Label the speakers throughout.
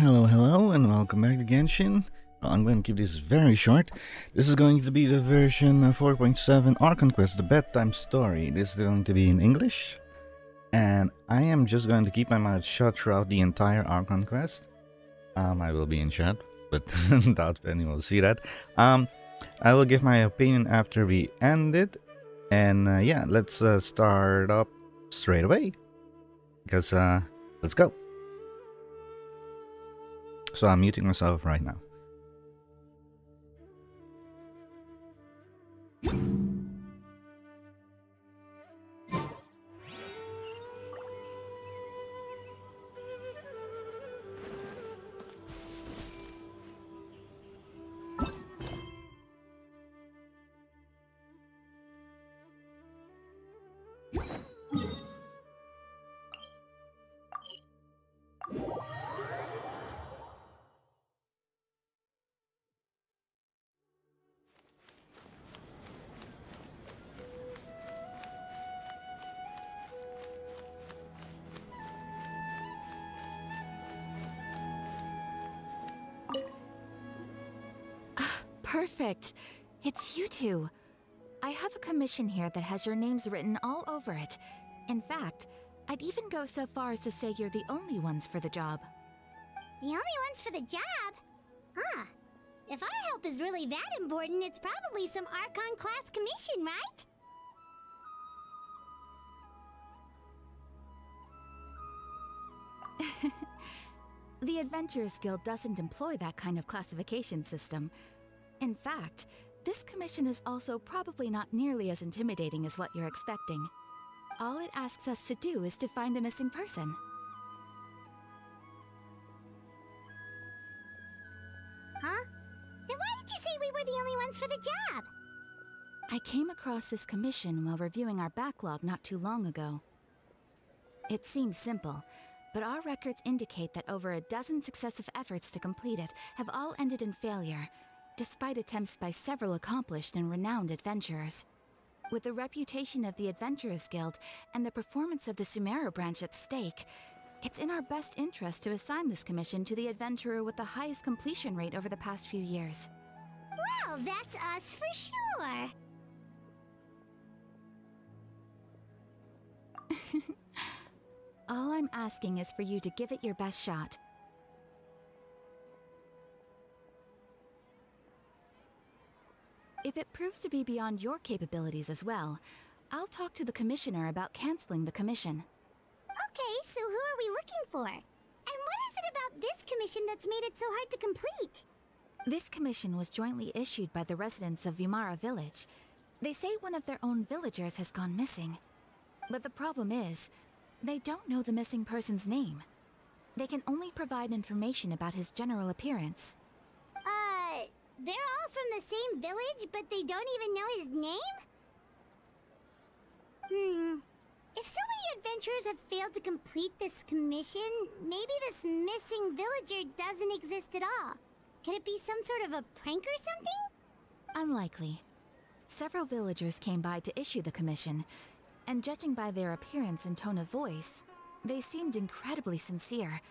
Speaker 1: Hello, and welcome back to Genshin. Well, I'm going to keep this very short. This is going to be the version 4.7 Archon Quest, the Bedtime story. This is going to be in English, and I am just going to keep my mouth shut throughout the entire Archon Quest. I will be in chat, but doubt anyone will see that. I will give my opinion after we end it, and yeah, let's start up straight away, because let's go. So I'm muting myself right now.
Speaker 2: Perfect. It's you two. I have a commission here that has your names written all over it. In fact, I'd even go so far as to say you're the only ones for the job.
Speaker 3: The only ones for the job? Huh. If our help is really that important, it's probably some Archon class commission, right?
Speaker 2: The Adventurers Guild doesn't employ that kind of classification system. In fact, this commission is also probably not nearly as intimidating as what you're expecting. All it asks us to do is to find a missing person.
Speaker 3: Huh? Then why did you say we were the only ones for the job?
Speaker 2: I came across this commission while reviewing our backlog not too long ago. It seems simple, but our records indicate that over a dozen successive efforts to complete it have all ended in failure, despite attempts by several accomplished and renowned adventurers. With the reputation of the Adventurers Guild and the performance of the Sumeru branch at stake, it's in our best interest to assign this commission to the adventurer with the highest completion rate over the past few years.
Speaker 3: Well, that's us for sure.
Speaker 2: All I'm asking is for you to give it your best shot. If it proves to be beyond your capabilities as well, I'll talk to the commissioner about canceling the commission.
Speaker 3: Okay, so who are we looking for? And what is it about this commission that's made it so hard to complete?
Speaker 2: This commission was jointly issued by the residents of Vimara Village. They say one of their own villagers has gone missing. But the problem is, they don't know the missing person's name. They can only provide information about his general appearance.
Speaker 3: They're all from the same village, but they don't even know his name? If so many adventurers have failed to complete this commission, maybe this missing villager doesn't exist at all. Could it be some sort of a prank or something?
Speaker 2: Unlikely. Several villagers came by to issue the commission, and judging by their appearance and tone of voice, they seemed incredibly sincere.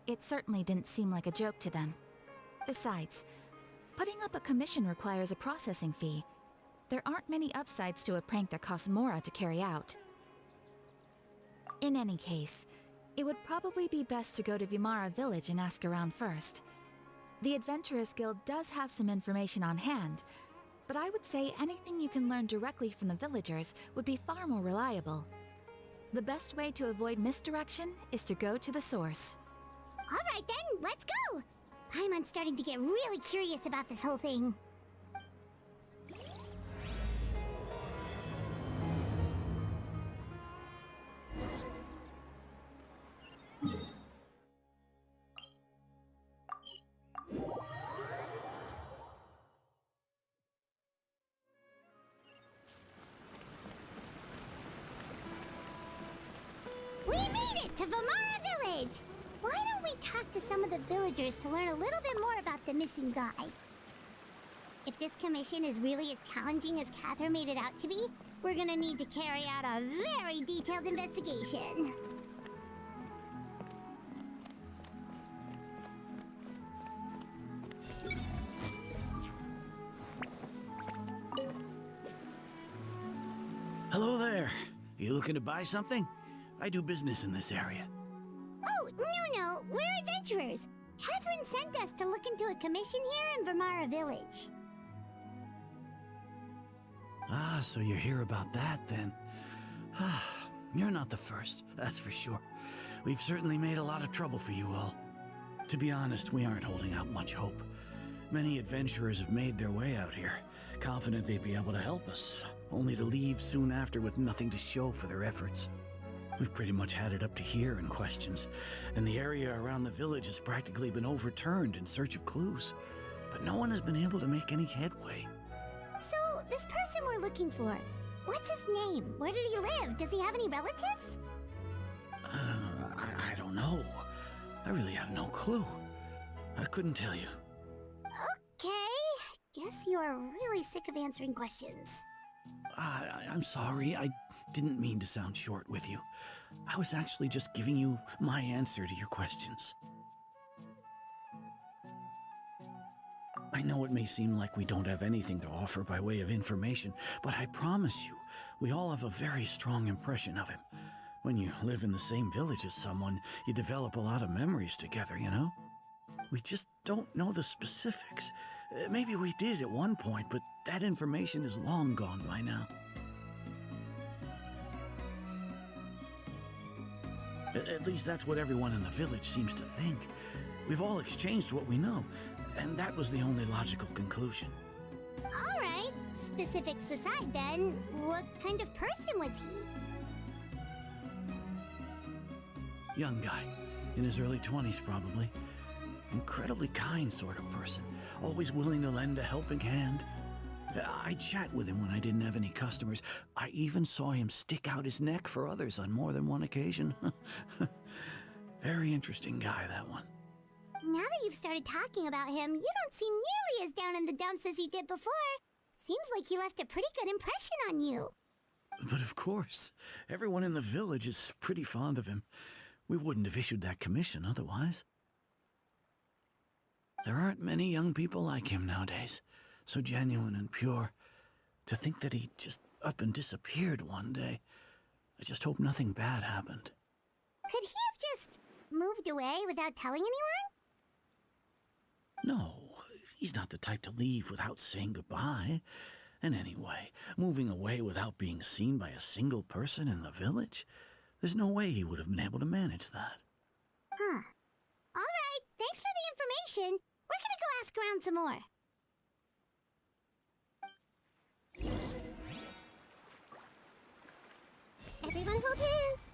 Speaker 2: It certainly didn't seem like a joke to them. Besides, putting up a commission requires a processing fee. There aren't many upsides to a prank that costs Mora to carry out. In any case, it would probably be best to go to Vimara Village and ask around first. The Adventurers Guild does have some information on hand, but I would say anything you can learn directly from the villagers would be far more reliable. The best way to avoid misdirection is to go to the source.
Speaker 3: Alright then, let's go! Paimon's starting to get really curious about this whole thing. We made it to Vimara Village! Why don't we talk to some of the villagers to learn a little bit more about the missing guy? If this commission is really as challenging as Catherine made it out to be, we're gonna need to carry out a very detailed investigation.
Speaker 4: you looking to buy something? I do business in this area.
Speaker 3: Oh, no, we're adventurers. Catherine sent us to look into a commission here in Vermara Village.
Speaker 4: Ah, so you're here about that, then. You're not the first, that's for sure. We've certainly made a lot of trouble for you all. To be honest, we aren't holding out much hope. Many adventurers have made their way out here, confident they'd be able to help us, only to leave soon after with nothing to show for their efforts. We've pretty much had it up to here in questions, and the area around the village has practically been overturned in search of clues. But no one has been able to make any headway.
Speaker 3: So, this person we're looking for, what's his name? Where did he live? Does he have any relatives?
Speaker 4: I don't know. I really have no clue. I couldn't tell you.
Speaker 3: Okay, guess you are really sick of answering questions.
Speaker 4: I'm sorry, I didn't mean to sound short with you. I was actually just giving you my answer to your questions. I know it may seem like we don't have anything to offer by way of information, but I promise you, we all have a very strong impression of him. When you live in the same village as someone, you develop a lot of memories together, you know? We just don't know the specifics. Maybe we did at one point, but that information is long gone by now. At least that's what everyone in the village seems to think. We've all exchanged what we know, and that was the only logical conclusion.
Speaker 3: All right, specifics aside then, what kind of person was he?
Speaker 4: Young guy, in his early 20s probably. Incredibly kind sort of person, always willing to lend a helping hand. I'd chat with him when I didn't have any customers. I even saw him stick out his neck for others on more than one occasion. Very interesting guy, that one.
Speaker 3: Now that you've started talking about him, you don't seem nearly as down in the dumps as you did before. Seems like he left a pretty good impression on you.
Speaker 4: But of course, everyone in the village is pretty fond of him. We wouldn't have issued that commission otherwise. There aren't many young people like him nowadays, so genuine and pure. To think that he just up and disappeared one day. I just hope nothing bad happened.
Speaker 3: Could he have just moved away without telling anyone?
Speaker 4: No, he's not the type to leave without saying goodbye. And anyway, moving away without being seen by a single person in the village? There's no way he would have been able to manage that.
Speaker 3: Huh. All right, thanks for the information. We're gonna go ask around some more. Everyone hold hands.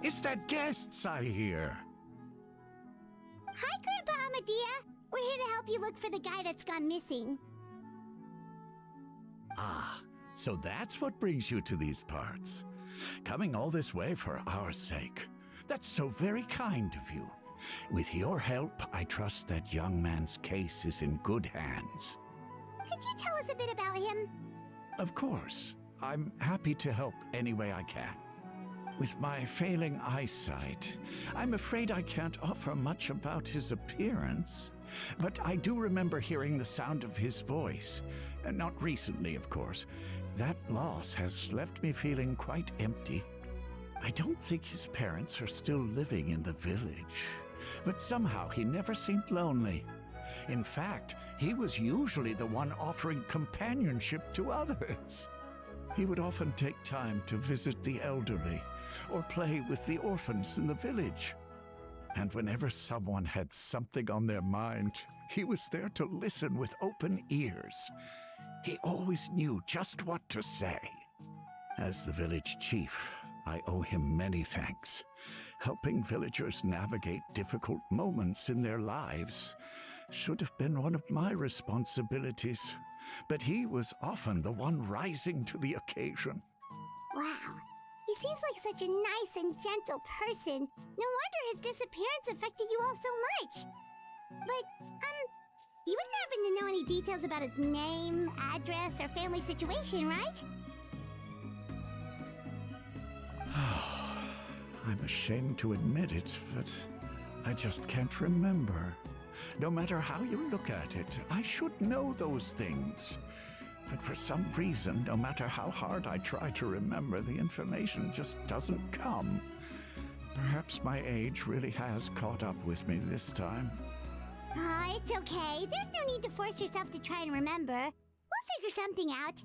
Speaker 5: It's the guests I hear.
Speaker 3: Hi, Grandpa Amadea. We're here to help you look for the guy that's gone missing.
Speaker 5: Ah, so that's what brings you to these parts. Coming all this way for our sake. That's so very kind of you. With your help, I trust that young man's case is in good hands.
Speaker 3: Could you tell us a bit about him?
Speaker 5: Of course. I'm happy to help any way I can. With my failing eyesight, I'm afraid I can't offer much about his appearance. But I do remember hearing the sound of his voice. And not recently, of course. That loss has left me feeling quite empty. I don't think his parents are still living in the village. But somehow he never seemed lonely. In fact, he was usually the one offering companionship to others. He would often take time to visit the elderly or play with the orphans in the village. And whenever someone had something on their mind, he was there to listen with open ears. He always knew just what to say. As the village chief, I owe him many thanks. Helping villagers navigate difficult moments in their lives should have been one of my responsibilities. But he was often the one rising to the occasion.
Speaker 3: Wow. He seems like such a nice and gentle person. No wonder his disappearance affected you all so much. But, you wouldn't happen to know any details about his name, address, or family situation, right?
Speaker 5: I'm ashamed to admit it, but I just can't remember. No matter how you look at it, I should know those things. But for some reason, no matter how hard I try to remember, the information just doesn't come. Perhaps my age really has caught up with me this time.
Speaker 3: It's okay. There's no need to force yourself to try and remember. We'll figure something out.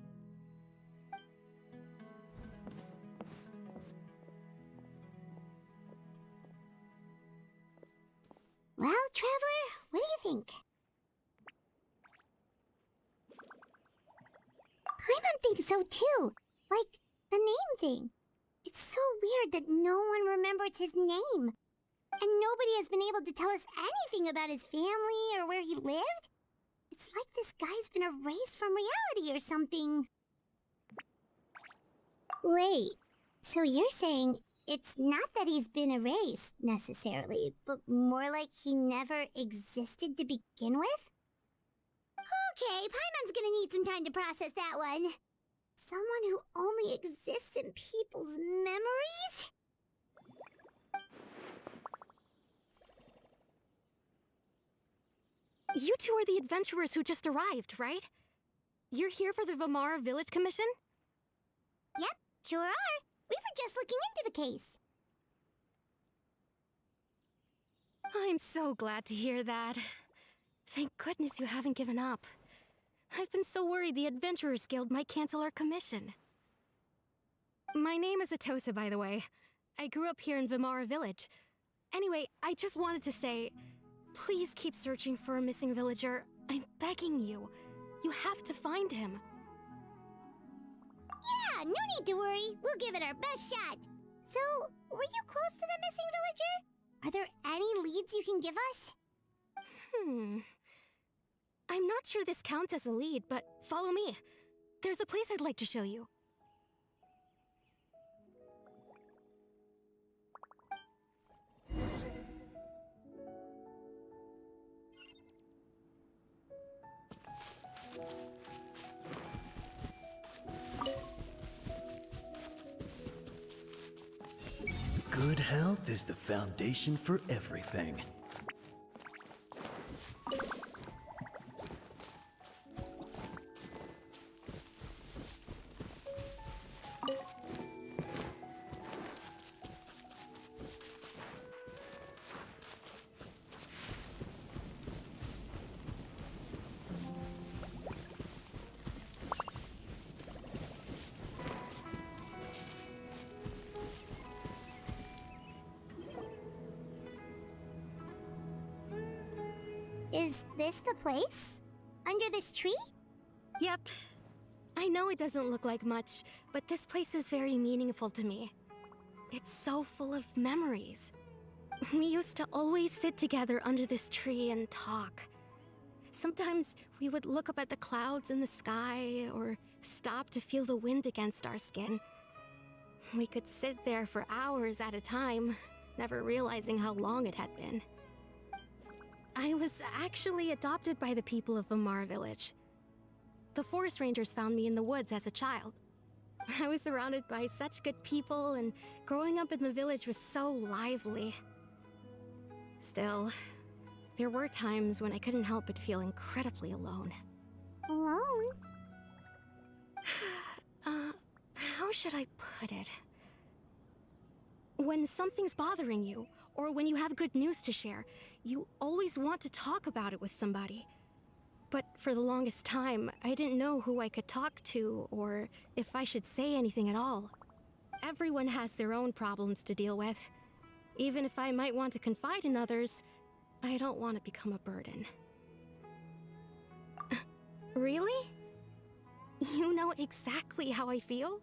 Speaker 3: Well, Traveler, what do you think? Paimon thinks so too. Like, the name thing. It's so weird that no one remembers his name. And nobody has been able to tell us anything about his family or where he lived. It's like this guy's been erased from reality or something. Wait, so you're saying it's not that he's been erased, necessarily, but more like he never existed to begin with? Okay, Paimon's gonna need some time to process that one. Someone who only exists in people's memories?
Speaker 6: You two are the adventurers who just arrived, right? You're here for the Vamara Village Commission?
Speaker 3: Yep, sure are. We were just looking into the case.
Speaker 6: I'm so glad to hear that. Thank goodness you haven't given up. I've been so worried the Adventurers Guild might cancel our commission. My name is Atosa, by the way. I grew up here in Vamara Village. Anyway, I just wanted to say, please keep searching for a missing villager. I'm begging you. You have to find him.
Speaker 3: Yeah, no need to worry. We'll give it our best shot. So, were you close to the missing villager? Are there any leads you can give us?
Speaker 6: I'm not sure this counts as a lead, but follow me. There's a place I'd like to show you.
Speaker 7: Good health is the foundation for everything.
Speaker 3: Is this the place? Under this tree?
Speaker 6: Yep. I know it doesn't look like much, but this place is very meaningful to me. It's so full of memories. We used to always sit together under this tree and talk. Sometimes we would look up at the clouds in the sky, or stop to feel the wind against our skin. We could sit there for hours at a time, never realizing how long it had been. I was actually adopted by the people of Vamara Village. The forest rangers found me in the woods as a child. I was surrounded by such good people, and growing up in the village was so lively. Still, there were times when I couldn't help but feel incredibly alone.
Speaker 3: Alone?
Speaker 6: How should I put it? When something's bothering you, or when you have good news to share, you always want to talk about it with somebody. But for the longest time, I didn't know who I could talk to, or if I should say anything at all. Everyone has their own problems to deal with. Even if I might want to confide in others, I don't want to become a burden. Really? You know exactly how I feel?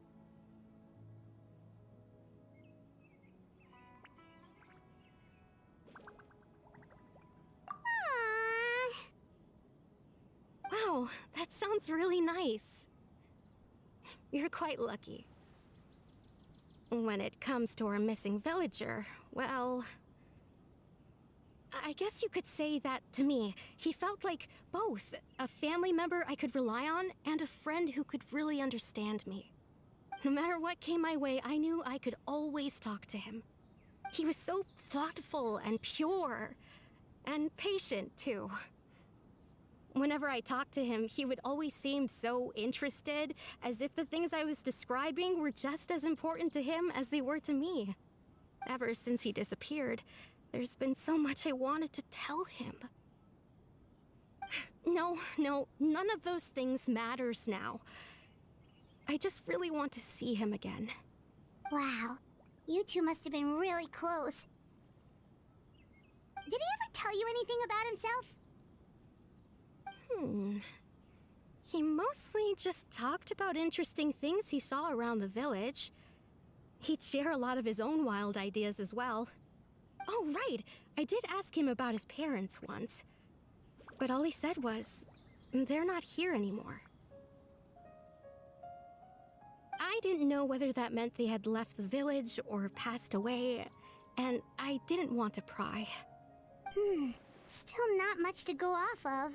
Speaker 6: Wow, that sounds really nice. You're quite lucky. When it comes to our missing villager, well, I guess you could say that to me. He felt like both a family member I could rely on and a friend who could really understand me. No matter what came my way, I knew I could always talk to him. He was so thoughtful and pure, and patient too. Whenever I talked to him, he would always seem so interested, as if the things I was describing were just as important to him as they were to me. Ever since he disappeared, there's been so much I wanted to tell him. No, none of those things matters now. I just really want to see him again.
Speaker 3: Wow, you two must have been really close. Did he ever tell you anything about himself?
Speaker 6: He mostly just talked about interesting things he saw around the village. He'd share a lot of his own wild ideas as well. Oh, right! I did ask him about his parents once. But all he said was, they're not here anymore. I didn't know whether that meant they had left the village or passed away, and I didn't want to pry.
Speaker 3: Still not much to go off of.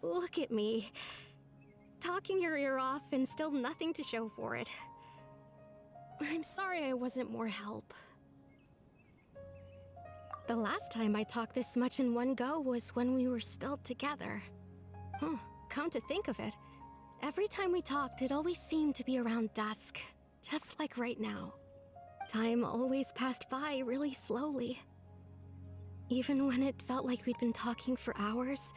Speaker 6: Look at me. Talking your ear off and still nothing to show for it. I'm sorry I wasn't more help. The last time I talked this much in one go was when we were still together. Come to think of it, every time we talked, it always seemed to be around dusk, just like right now. Time always passed by really slowly. Even when it felt like we'd been talking for hours,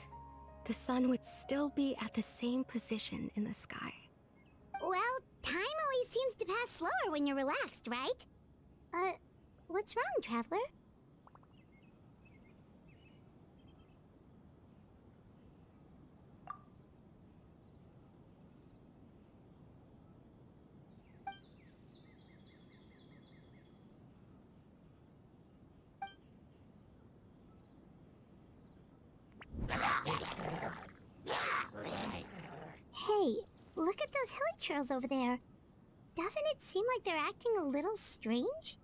Speaker 6: the sun would still be at the same position in the sky.
Speaker 3: Well, time always seems to pass slower when you're relaxed, right? What's wrong, Traveler? Hey, look at those hilly trails over there. Doesn't it seem like they're acting a little strange?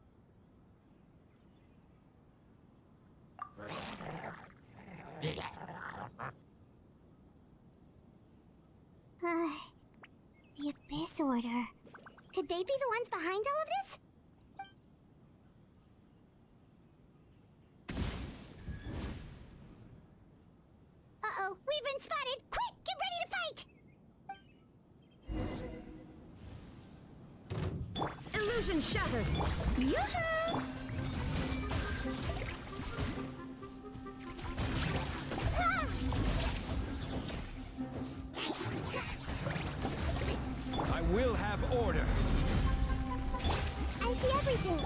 Speaker 3: The Abyss Order. Could they be the ones behind all of this? Uh-oh, we've been spotted! Quick, get ready to fight!
Speaker 2: Illusion shattered! Yoo-hoo!
Speaker 8: I will have order.
Speaker 3: I see everything.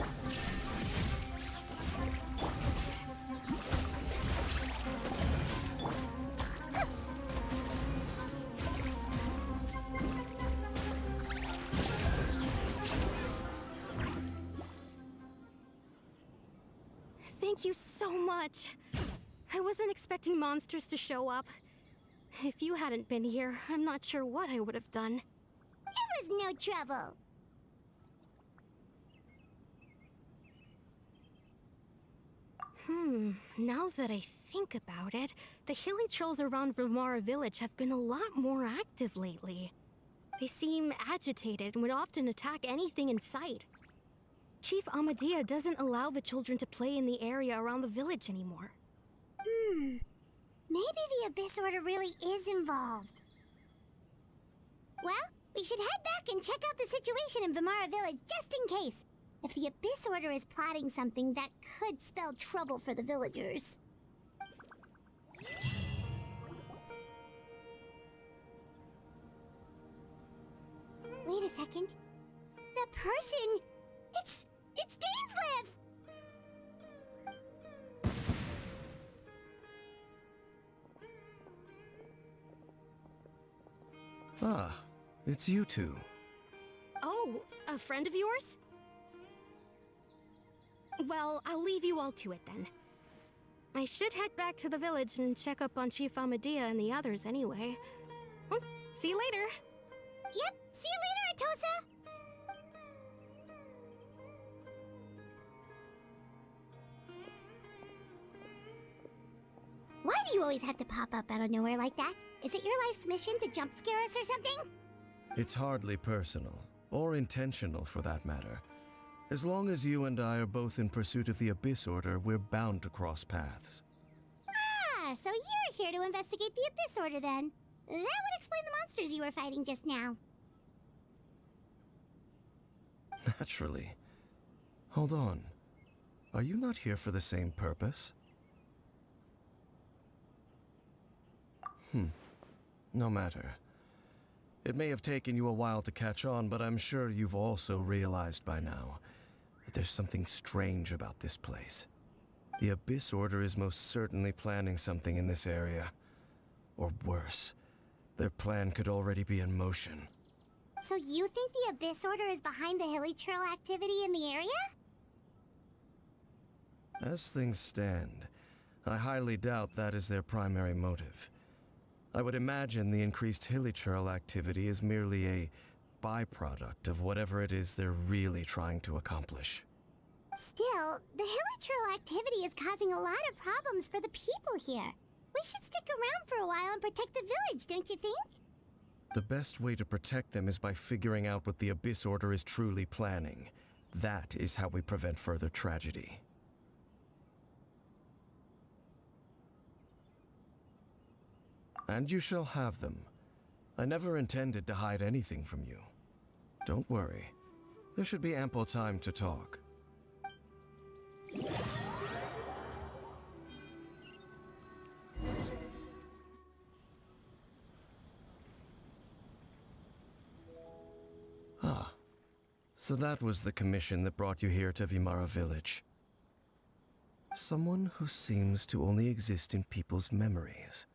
Speaker 6: Thank you so much. I wasn't expecting monsters to show up. If you hadn't been here, I'm not sure what I would have done.
Speaker 3: It was no trouble.
Speaker 6: Now that I think about it, the hilly trolls around Vimara village have been a lot more active lately. They seem agitated and would often attack anything in sight. Chief Amadea doesn't allow the children to play in the area around the village anymore.
Speaker 3: Maybe the Abyss Order really is involved. Well, we should head back and check out the situation in Vimara village just in case. If the Abyss Order is plotting something that could spell trouble for the villagers. Wait a second. The person... It's Dainslev!
Speaker 7: Ah, it's you two.
Speaker 6: Oh, a friend of yours? Well, I'll leave you all to it then. I should head back to the village and check up on Chief Amadea and the others anyway. See you later.
Speaker 3: Yep, see you later, Atosa! do you always have to pop up out of nowhere like that? Is it your life's mission to jump scare us or something?
Speaker 8: It's hardly personal, or intentional for that matter. As long as you and I are both in pursuit of the Abyss Order, we're bound to cross paths.
Speaker 3: Ah, so you're here to investigate the Abyss Order then. That would explain the monsters you were fighting just now.
Speaker 8: Naturally. Hold on. Are you not here for the same purpose? No matter. It may have taken you a while to catch on, but I'm sure you've also realized by now that there's something strange about this place. The Abyss Order is most certainly planning something in this area. Or worse, their plan could already be in motion.
Speaker 3: So you think the Abyss Order is behind the hilly trail activity in the area?
Speaker 8: As things stand, I highly doubt that is their primary motive. I would imagine the increased hilichurl activity is merely a byproduct of whatever it is they're really trying to accomplish.
Speaker 3: Still, the hilichurl activity is causing a lot of problems for the people here. We should stick around for a while and protect the village, don't you think?
Speaker 8: The best way to protect them is by figuring out what the Abyss Order is truly planning. That is how we prevent further tragedy. And you shall have them. I never intended to hide anything from you. Don't worry. There should be ample time to talk. Ah. So that was the commission that brought you here to Vimara Village. Someone who seems to only exist in people's memories.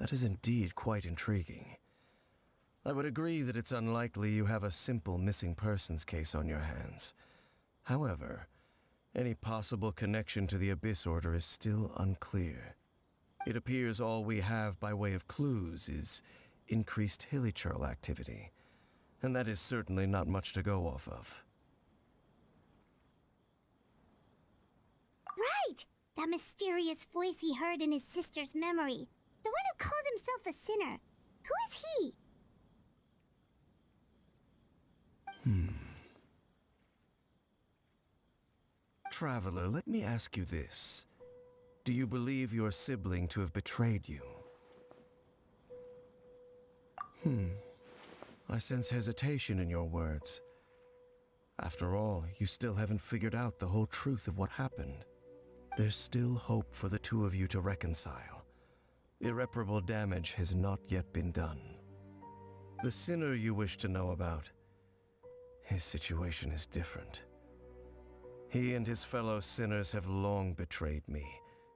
Speaker 8: That is indeed quite intriguing. I would agree that it's unlikely you have a simple missing persons case on your hands. However, any possible connection to the Abyss Order is still unclear. It appears all we have by way of clues is increased hilichurl activity, and that is certainly not much to go off of.
Speaker 3: Right! That mysterious voice he heard in his sister's memory. The one who called himself a sinner. Who is he?
Speaker 8: Traveler, let me ask you this. Do you believe your sibling to have betrayed you? I sense hesitation in your words. After all, you still haven't figured out the whole truth of what happened. There's still hope for the two of you to reconcile. Irreparable damage has not yet been done. The sinner you wish to know about, his situation is different. He and his fellow sinners have long betrayed me,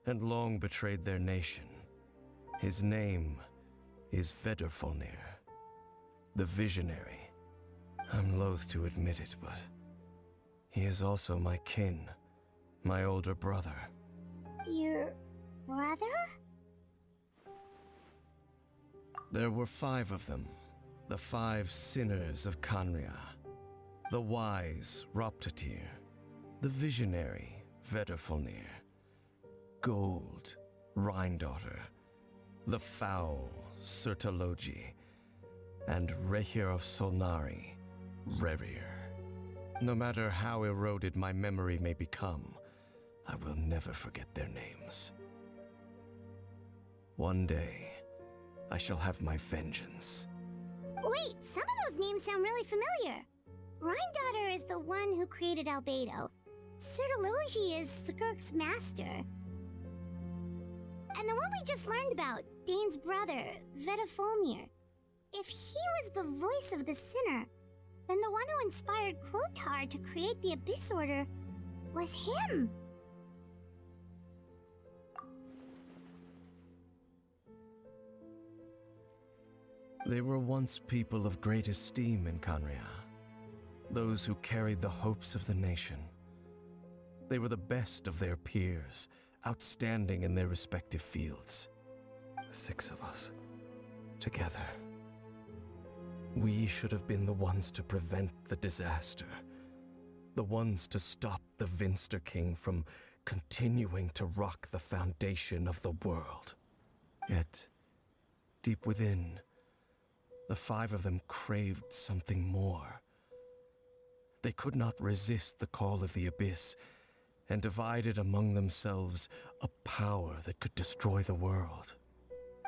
Speaker 8: and long betrayed their nation. His name is Vedderfolnir, the Visionary. I'm loath to admit it, but he is also my kin, my older brother.
Speaker 3: Your brother?
Speaker 8: There were 5 of them, the 5 sinners of Kanria. The wise Roptatir, the visionary Vedderfolnir, Gold Rhindaughter, the foul Sertalogi, and Rehir of Solnari, Rerir. No matter how eroded my memory may become, I will never forget their names. One day, I shall have my vengeance.
Speaker 3: Wait, some of those names sound really familiar. Rhindaughter is the one who created Albedo. Sertalogi is Skirk's master. And the one we just learned about, Dane's brother, Vedderfolnir. If he was the voice of the sinner, then the one who inspired Clotar to create the Abyss Order was him.
Speaker 8: They were once people of great esteem in Kanria. Those who carried the hopes of the nation. They were the best of their peers, outstanding in their respective fields. The 6 of us, together. We should have been the ones to prevent the disaster. The ones to stop the Vinster King from continuing to rock the foundation of the world. Yet, deep within, the 5 of them craved something more. They could not resist the call of the abyss, and divided among themselves a power that could destroy the world.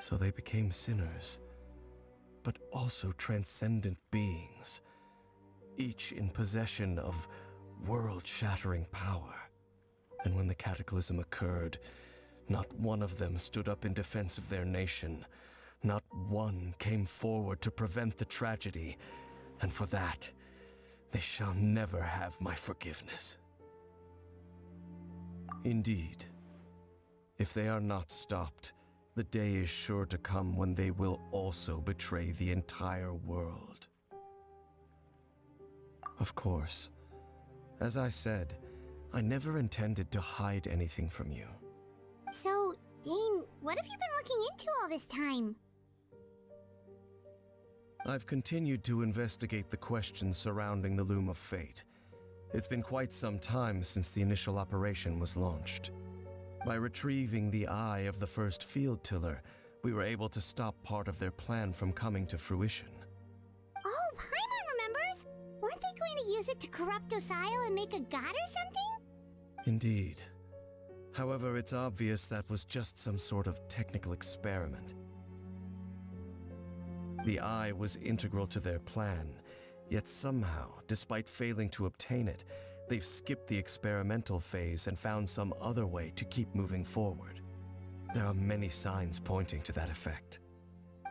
Speaker 8: So they became sinners, but also transcendent beings, each in possession of world-shattering power. And when the cataclysm occurred, not one of them stood up in defense of their nation. Not one came forward to prevent the tragedy, and for that, they shall never have my forgiveness. Indeed, if they are not stopped, the day is sure to come when they will also betray the entire world. Of course, as I said, I never intended to hide anything from you.
Speaker 3: So, Dane, what have you been looking into all this time?
Speaker 8: I've continued to investigate the questions surrounding the Loom of Fate. It's been quite some time since the initial operation was launched. By retrieving the eye of the first field tiller, we were able to stop part of their plan from coming to fruition.
Speaker 3: Oh, Paimon remembers! Weren't they going to use it to corrupt Osile and make a god or something?
Speaker 8: Indeed. However, it's obvious that was just some sort of technical experiment. The eye was integral to their plan, yet somehow, despite failing to obtain it, they've skipped the experimental phase and found some other way to keep moving forward. There are many signs pointing to that effect.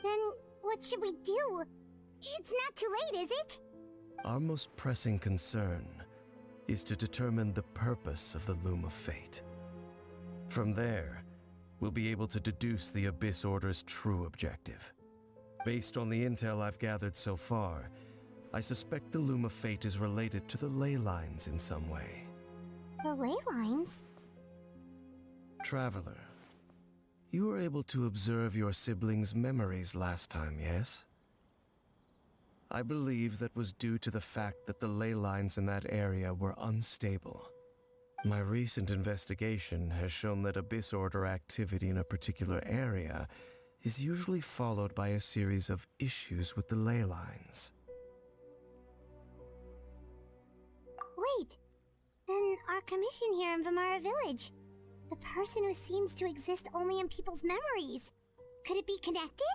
Speaker 3: Then, what should we do? It's not too late, is it?
Speaker 8: Our most pressing concern is to determine the purpose of the Loom of Fate. From there, we'll be able to deduce the Abyss Order's true objective. Based on the intel I've gathered so far, I suspect the Loom of Fate is related to the ley lines in some way.
Speaker 3: The ley lines?
Speaker 8: Traveler, you were able to observe your siblings' memories last time, yes? I believe that was due to the fact that the ley lines in that area were unstable. My recent investigation has shown that Abyss Order activity in a particular area is usually followed by a series of issues with the ley lines.
Speaker 3: Wait, then our commission here in Vamara Village, the person who seems to exist only in people's memories, could it be connected?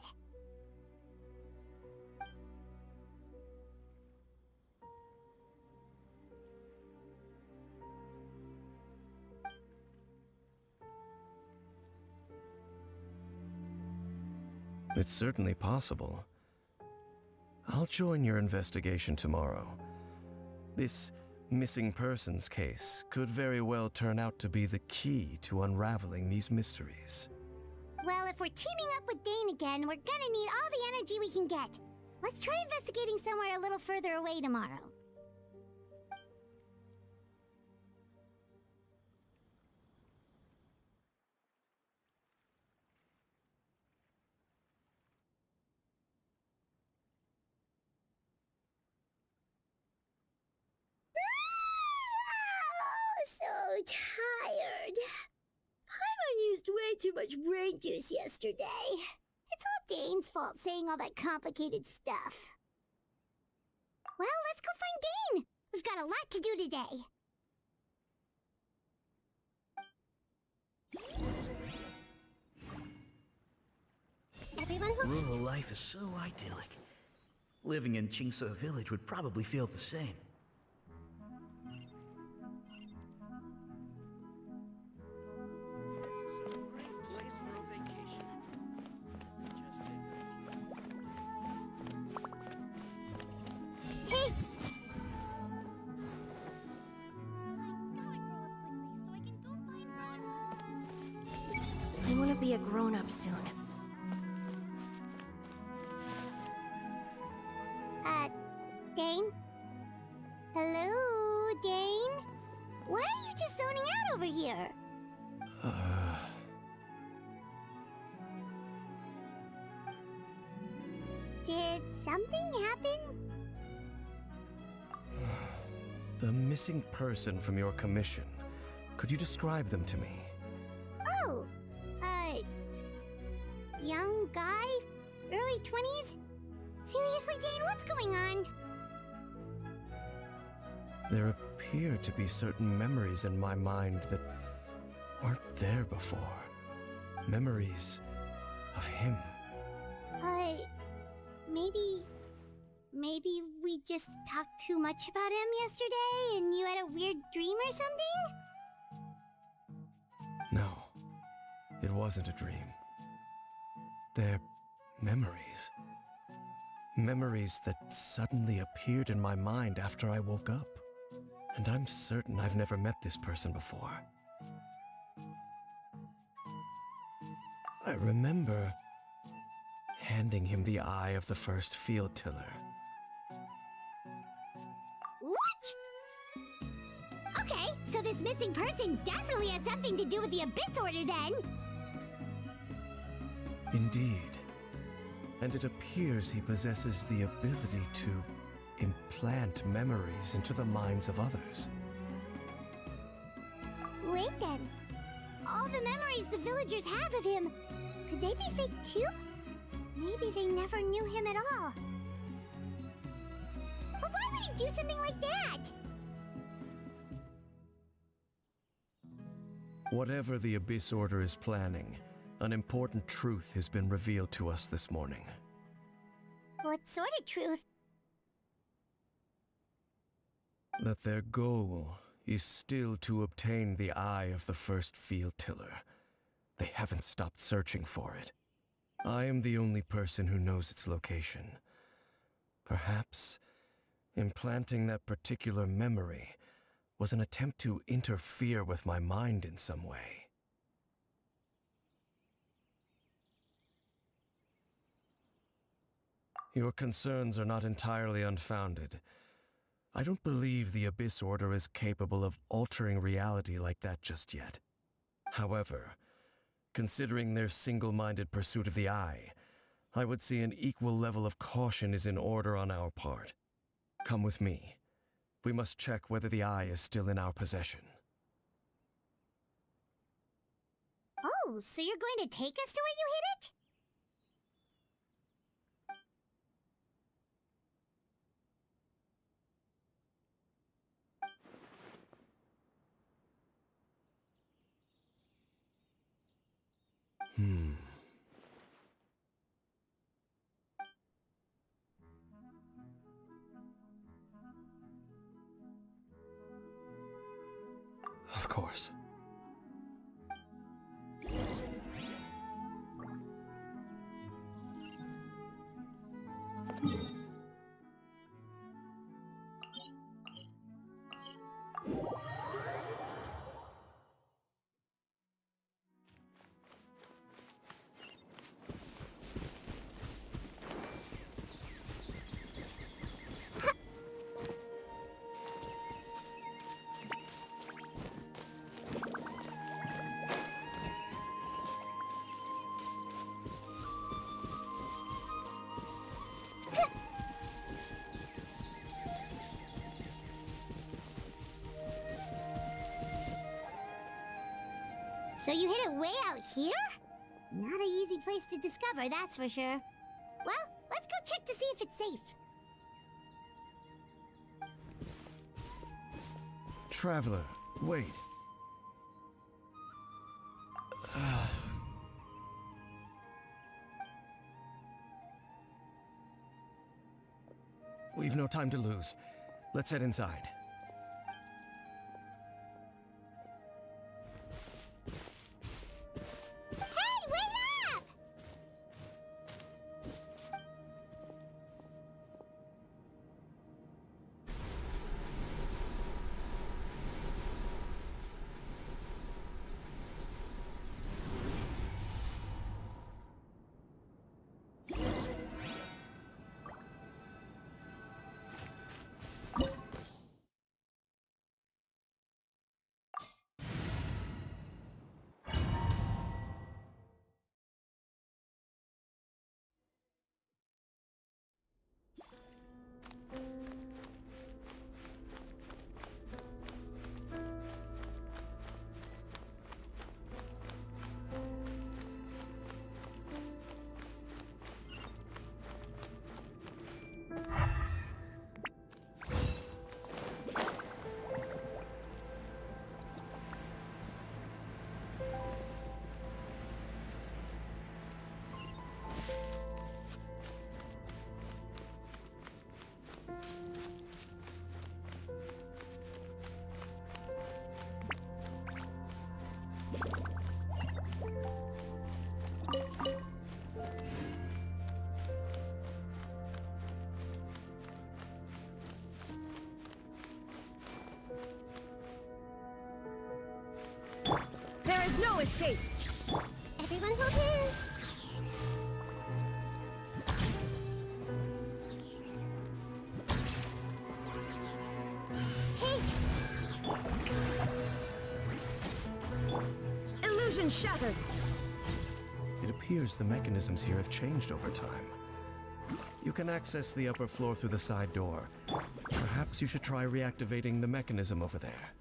Speaker 8: It's certainly possible. I'll join your investigation tomorrow. This missing persons case could very well turn out to be the key to unraveling these mysteries.
Speaker 3: Well, if we're teaming up with Dane again, we're gonna need all the energy we can get. Let's try investigating somewhere a little further away tomorrow. So tired. Paimon used way too much brain juice yesterday. It's all Dane's fault saying all that complicated stuff. Well, let's go find Dane. We've got a lot to do today. Everyone who...
Speaker 4: Rural life is so idyllic. Living in Qingse village would probably feel the same.
Speaker 3: Hey!
Speaker 2: I want to be a grown-up soon.
Speaker 3: Dane? Hello, Dane? Why are you just zoning out over here? Did something happen?
Speaker 8: The missing person from your commission. Could you describe them to me?
Speaker 3: Oh, Young guy? Early 20s? Seriously, Dane, what's going on?
Speaker 8: There appear to be certain memories in my mind that weren't there before. Memories of him.
Speaker 3: Maybe we just talked too much about him yesterday and you had a weird dream or something?
Speaker 8: No, it wasn't a dream. They're memories. Memories that suddenly appeared in my mind after I woke up. And I'm certain I've never met this person before. I remember handing him the eye of the first field tiller.
Speaker 3: What? Okay, so this missing person definitely has something to do with the Abyss Order then!
Speaker 8: Indeed. And it appears he possesses the ability to implant memories into the minds of others.
Speaker 3: Wait then. All the memories the villagers have of him, could they be fake too? Maybe they never knew him at all. But why would he do something like that?
Speaker 8: Whatever the Abyss Order is planning, an important truth has been revealed to us this morning.
Speaker 3: What sort of truth?
Speaker 8: That their goal is still to obtain the eye of the first field tiller. They haven't stopped searching for it. I am the only person who knows its location. Perhaps implanting that particular memory was an attempt to interfere with my mind in some way. Your concerns are not entirely unfounded. I don't believe the Abyss Order is capable of altering reality like that just yet. However, considering their single-minded pursuit of the Eye, I would say an equal level of caution is in order on our part. Come with me. We must check whether the Eye is still in our possession.
Speaker 3: Oh, so you're going to take us to where you hid it?
Speaker 8: Of course. So you hid it way out here? Not an easy place to discover, that's for sure. Well, let's go check to see if it's safe. Traveler, wait. We've no time to lose. Let's head inside.
Speaker 2: There is no escape!
Speaker 3: Everyone hold hands.
Speaker 2: Illusion shattered!
Speaker 8: It appears the mechanisms here have changed over time. You can access the upper floor through the side door. Perhaps you should try reactivating the mechanism over there.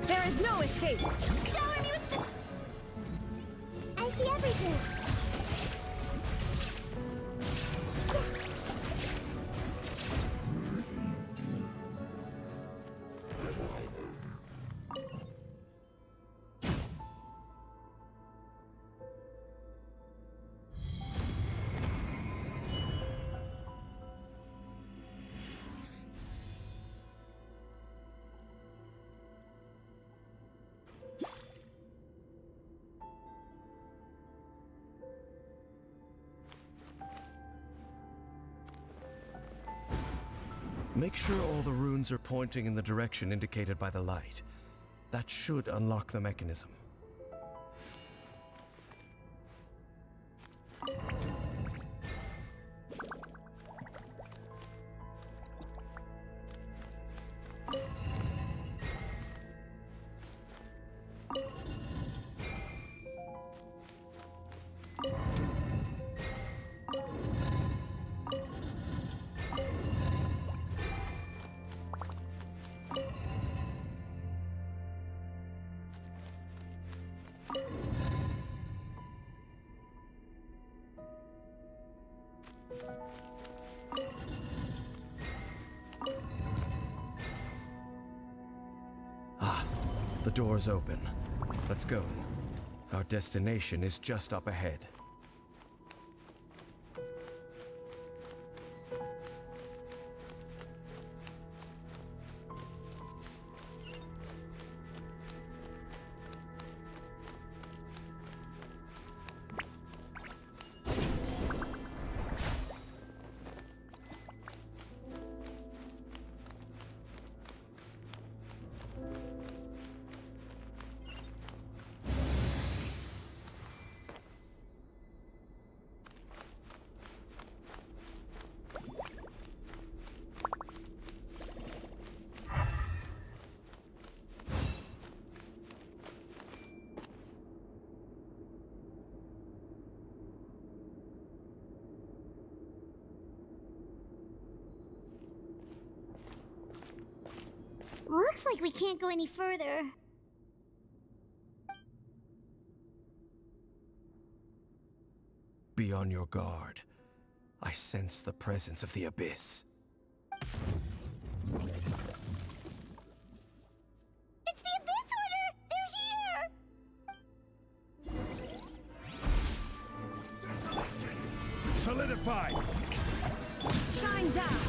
Speaker 2: There is no escape!
Speaker 3: Shower me with the... I see everything.
Speaker 8: Make sure all the runes are pointing in the direction indicated by the light. That should unlock the mechanism. Ah, the door's open. Let's go. Our destination is just up ahead.
Speaker 3: Looks like we can't go any further.
Speaker 8: Be on your guard. I sense the presence of the Abyss.
Speaker 3: It's the Abyss Order! They're here!
Speaker 5: Solidified!
Speaker 2: Shine down!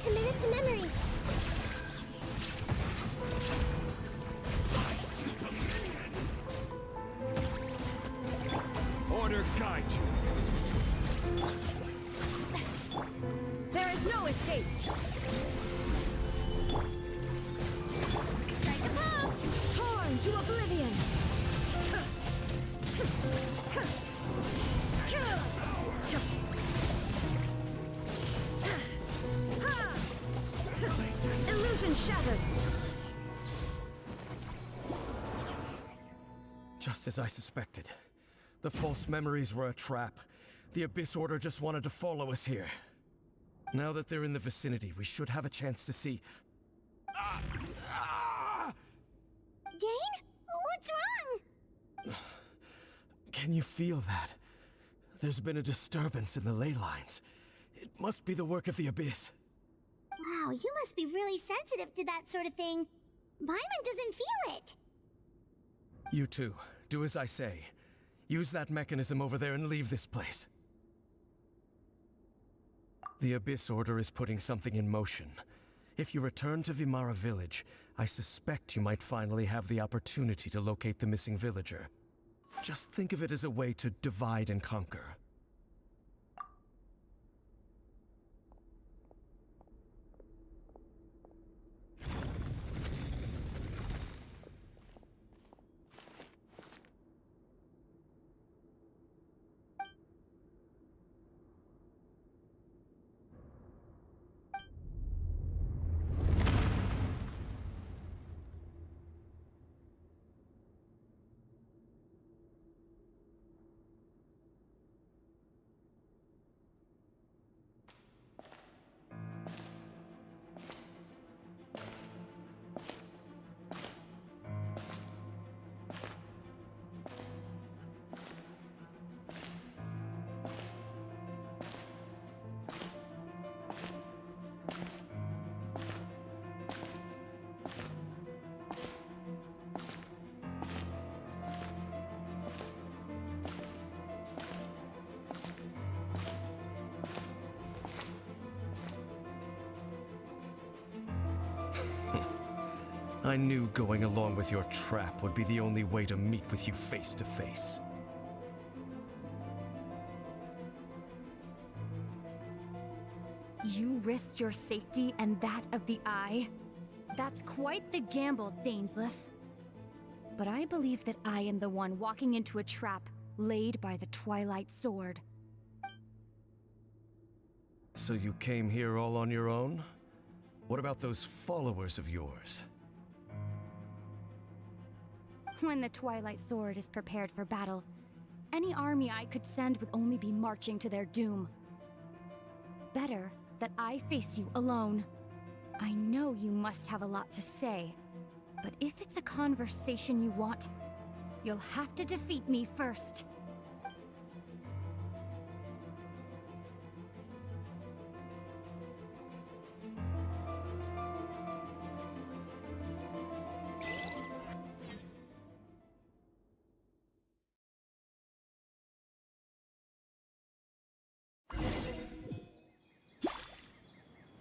Speaker 3: Committed to memory.
Speaker 5: Order guide you.
Speaker 2: There is no escape!
Speaker 3: Strike a blow!
Speaker 2: Torn to oblivion! Illusion shattered!
Speaker 8: Just as I suspected. The false memories were a trap. The Abyss Order just wanted to follow us here. Now that they're in the vicinity, we should have a chance to see... Can you feel that? There's been a disturbance in the ley lines. It must be the work of the Abyss.
Speaker 3: Wow, you must be really sensitive to that sort of thing. Paimon doesn't feel it.
Speaker 8: You too. Do as I say. Use that mechanism over there and leave this place. The Abyss Order is putting something in motion. If you return to Vimara Village, I suspect you might finally have the opportunity to locate the missing villager. Just think of it as a way to divide and conquer. I knew going along with your trap would be the only way to meet with you face to face.
Speaker 9: You risked your safety and that of the Eye? That's quite the gamble, Dainsleif. But I believe that I am the one walking into a trap laid by the Twilight Sword.
Speaker 8: So you came here all on your own? What about those followers of yours?
Speaker 9: When the Twilight Sword is prepared for battle, any army I could send would only be marching to their doom. Better that I face you alone. I know you must have a lot to say, but if it's a conversation you want, you'll have to defeat me first.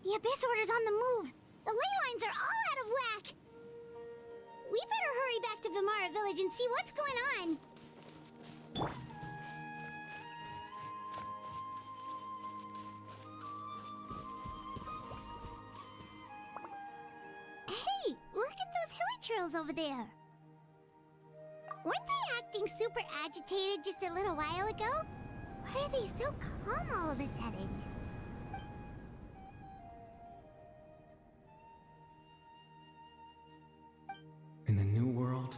Speaker 3: The Abyss Order's on the move. The ley lines are all out of whack. We better hurry back to Vimara Village and see what's going on. Hey, look at those hilly trails over there. Weren't they acting super agitated just a little while ago? Why are they so calm all of a sudden?
Speaker 10: In the New World,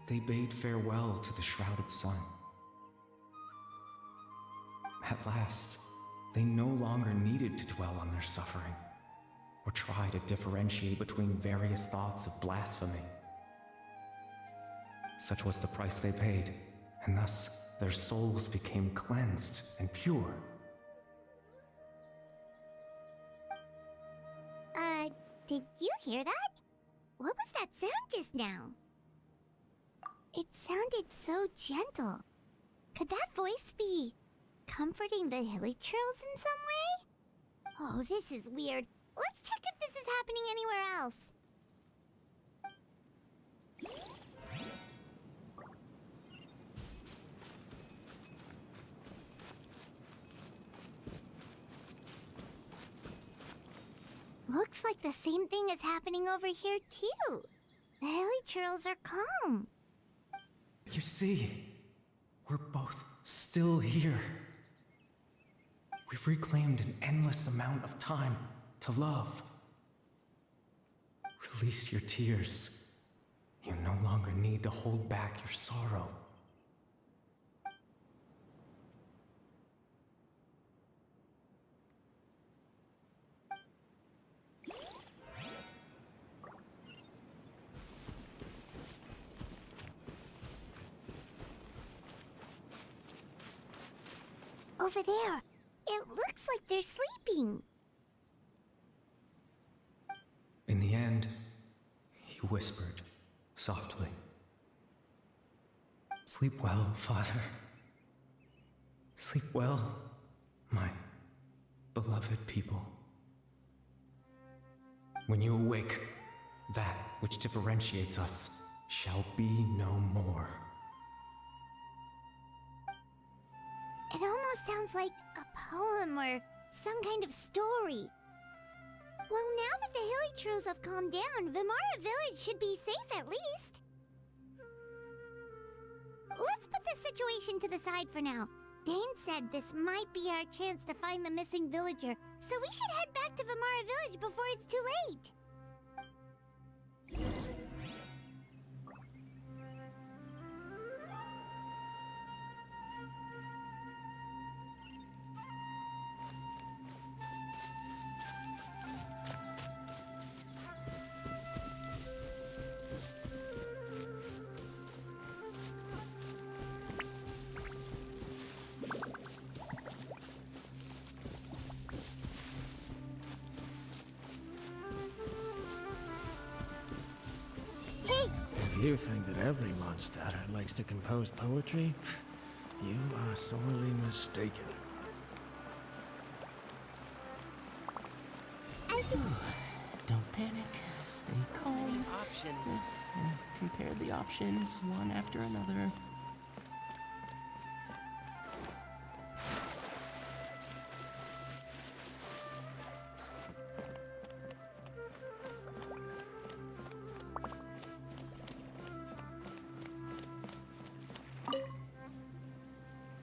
Speaker 10: they bade farewell to the shrouded sun. At last, they no longer needed to dwell on their suffering, or try to differentiate between various thoughts of blasphemy. Such was the price they paid, and thus their souls became cleansed and pure.
Speaker 3: Did you hear that? What was that sound just now? It sounded so gentle. Could that voice be comforting the hilly trails in some way? Oh, this is weird. Let's check if this is happening anywhere else. Looks like the same thing is happening over here, too. The hilly trails are calm.
Speaker 10: You see, we're both still here. We've reclaimed an endless amount of time to love. Release your tears. You no longer need to hold back your sorrow.
Speaker 3: over there. It looks like they're sleeping.
Speaker 10: In the end, he whispered softly. Sleep well, Father. Sleep well, my beloved people. When you awake, that which differentiates us shall be no more.
Speaker 3: It almost sounds like a poem or some kind of story. Well, now that the hilly trolls have calmed down, Vimara Village should be safe at least. Let's put this situation to the side for now. Dane said this might be our chance to find the missing villager, so we should head back to Vimara Village before it's too late.
Speaker 11: If you think that every Mondstadt likes to compose poetry, you are sorely mistaken.
Speaker 12: Don't panic. Stay calm.
Speaker 11: Options.
Speaker 12: And compare the options one after another.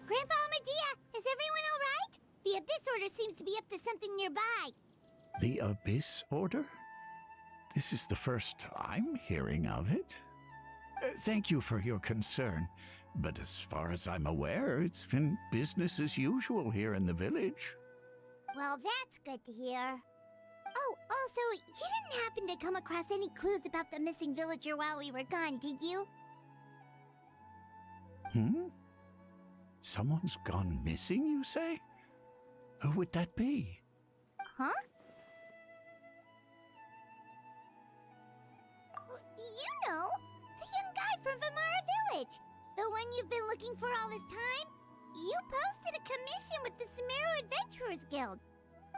Speaker 3: Grandpa Medea, is everyone all right? The Abyss Order seems to be up to something nearby.
Speaker 5: The Abyss Order? This is the first I'm hearing of it. Thank you for your concern, but as far as I'm aware, it's been business as usual here in the village.
Speaker 3: Well, that's good to hear. Oh, also, you didn't happen to come across any clues about the missing villager while we were gone, did you?
Speaker 5: Someone's gone missing, you say? Who would that be?
Speaker 3: Huh? You know, the young guy from Vimara Village. The one you've been looking for all this time. You posted a commission with the Sumeru Adventurers Guild.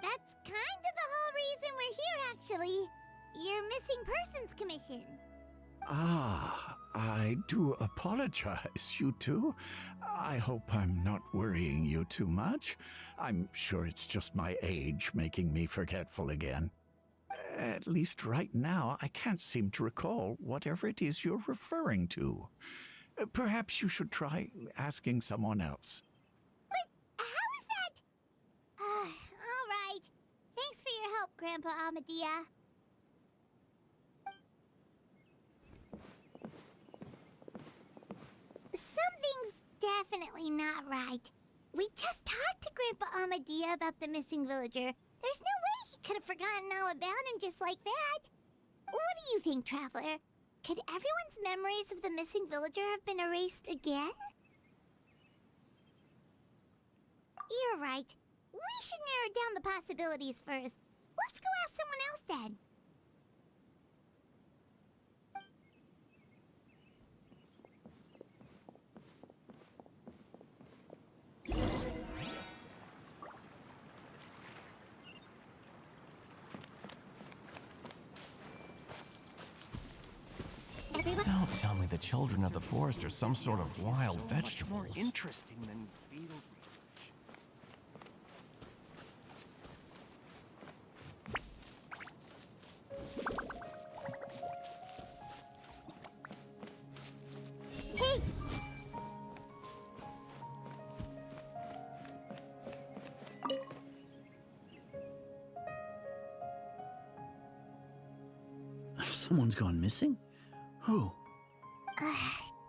Speaker 3: That's kind of the whole reason we're here, actually. Your missing persons commission.
Speaker 5: Ah, I do apologize, you two. I hope I'm not worrying you too much. I'm sure it's just my age making me forgetful again. At least right now, I can't seem to recall whatever it is you're referring to. Perhaps you should try asking someone else.
Speaker 3: But how is that? All right. Thanks for your help, Grandpa Amadea. Something's definitely not right. We just talked to Grandpa Amadea about the missing villager. There's no way he could have forgotten all about him just like that. What do you think, Traveler? Could everyone's memories of the missing villager have been erased again? You're right. We should narrow down the possibilities first. Let's go ask someone else then.
Speaker 7: Don't tell me the children of the forest are some sort of wild vegetables.
Speaker 11: More interesting than beetle research.
Speaker 3: Hey!
Speaker 4: Someone's gone missing? Who?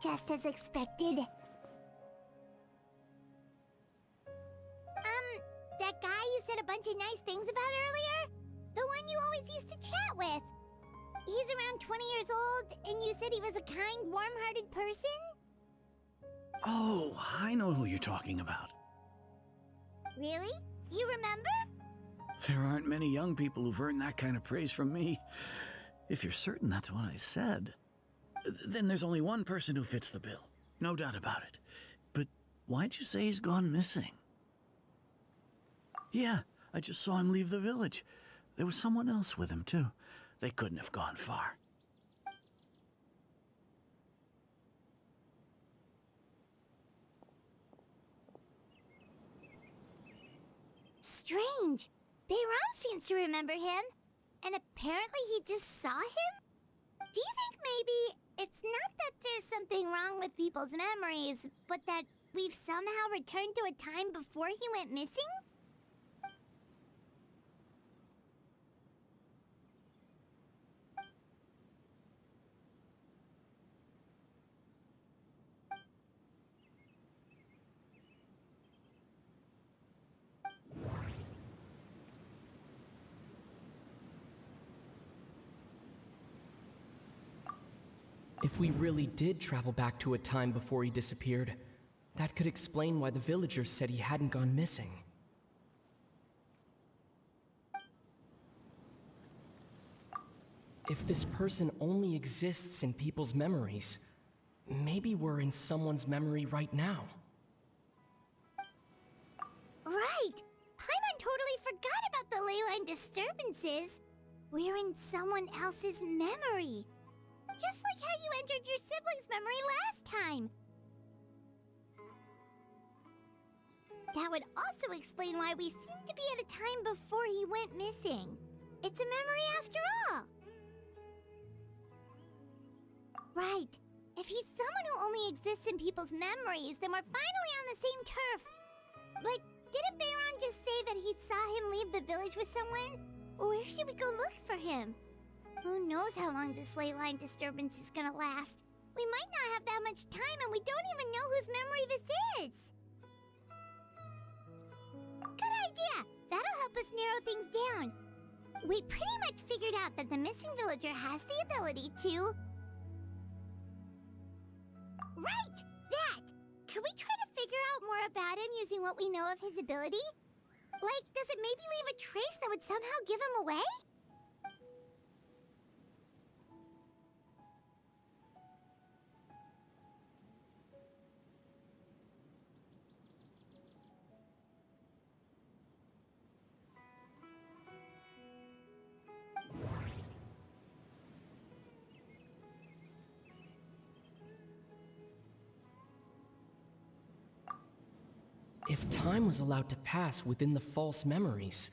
Speaker 3: Just as expected. That guy you said a bunch of nice things about earlier? The one you always used to chat with. He's around 20 years old, and you said he was a kind, warm-hearted person?
Speaker 4: Oh, I know who you're talking about.
Speaker 3: Really? You remember?
Speaker 4: There aren't many young people who've earned that kind of praise from me. If you're certain that's what I said, then there's only one person who fits the bill. No doubt about it. But why'd you say he's gone missing? Yeah, I just saw him leave the village. There was someone else with him, too. They couldn't have gone far.
Speaker 3: Strange. Bayram seems to remember him. And apparently he just saw him? Do you think maybe it's not that there's something wrong with people's memories, but that we've somehow returned to a time before he went missing?
Speaker 10: If we really did travel back to a time before he disappeared, that could explain why the villagers said he hadn't gone missing. If this person only exists in people's memories, maybe we're in someone's memory right now.
Speaker 3: Right! Paimon totally forgot about the ley line disturbances. We're in someone else's memory. Just like how you entered your sibling's memory last time. That would also explain why we seem to be at a time before he went missing. It's a memory after all. Right. If he's someone who only exists in people's memories, then we're finally on the same turf. But didn't Bayron just say that he saw him leave the village with someone? Where should we go look for him? Who knows how long this ley line disturbance is gonna last? We might not have that much time and we don't even know whose memory this is. Good idea! That'll help us narrow things down. We pretty much figured out that the missing villager has the ability to... Right! That! Could we try to figure out more about him using what we know of his ability? Like, does it maybe leave a trace that would somehow give him away?
Speaker 10: If time was allowed to pass within the false memories,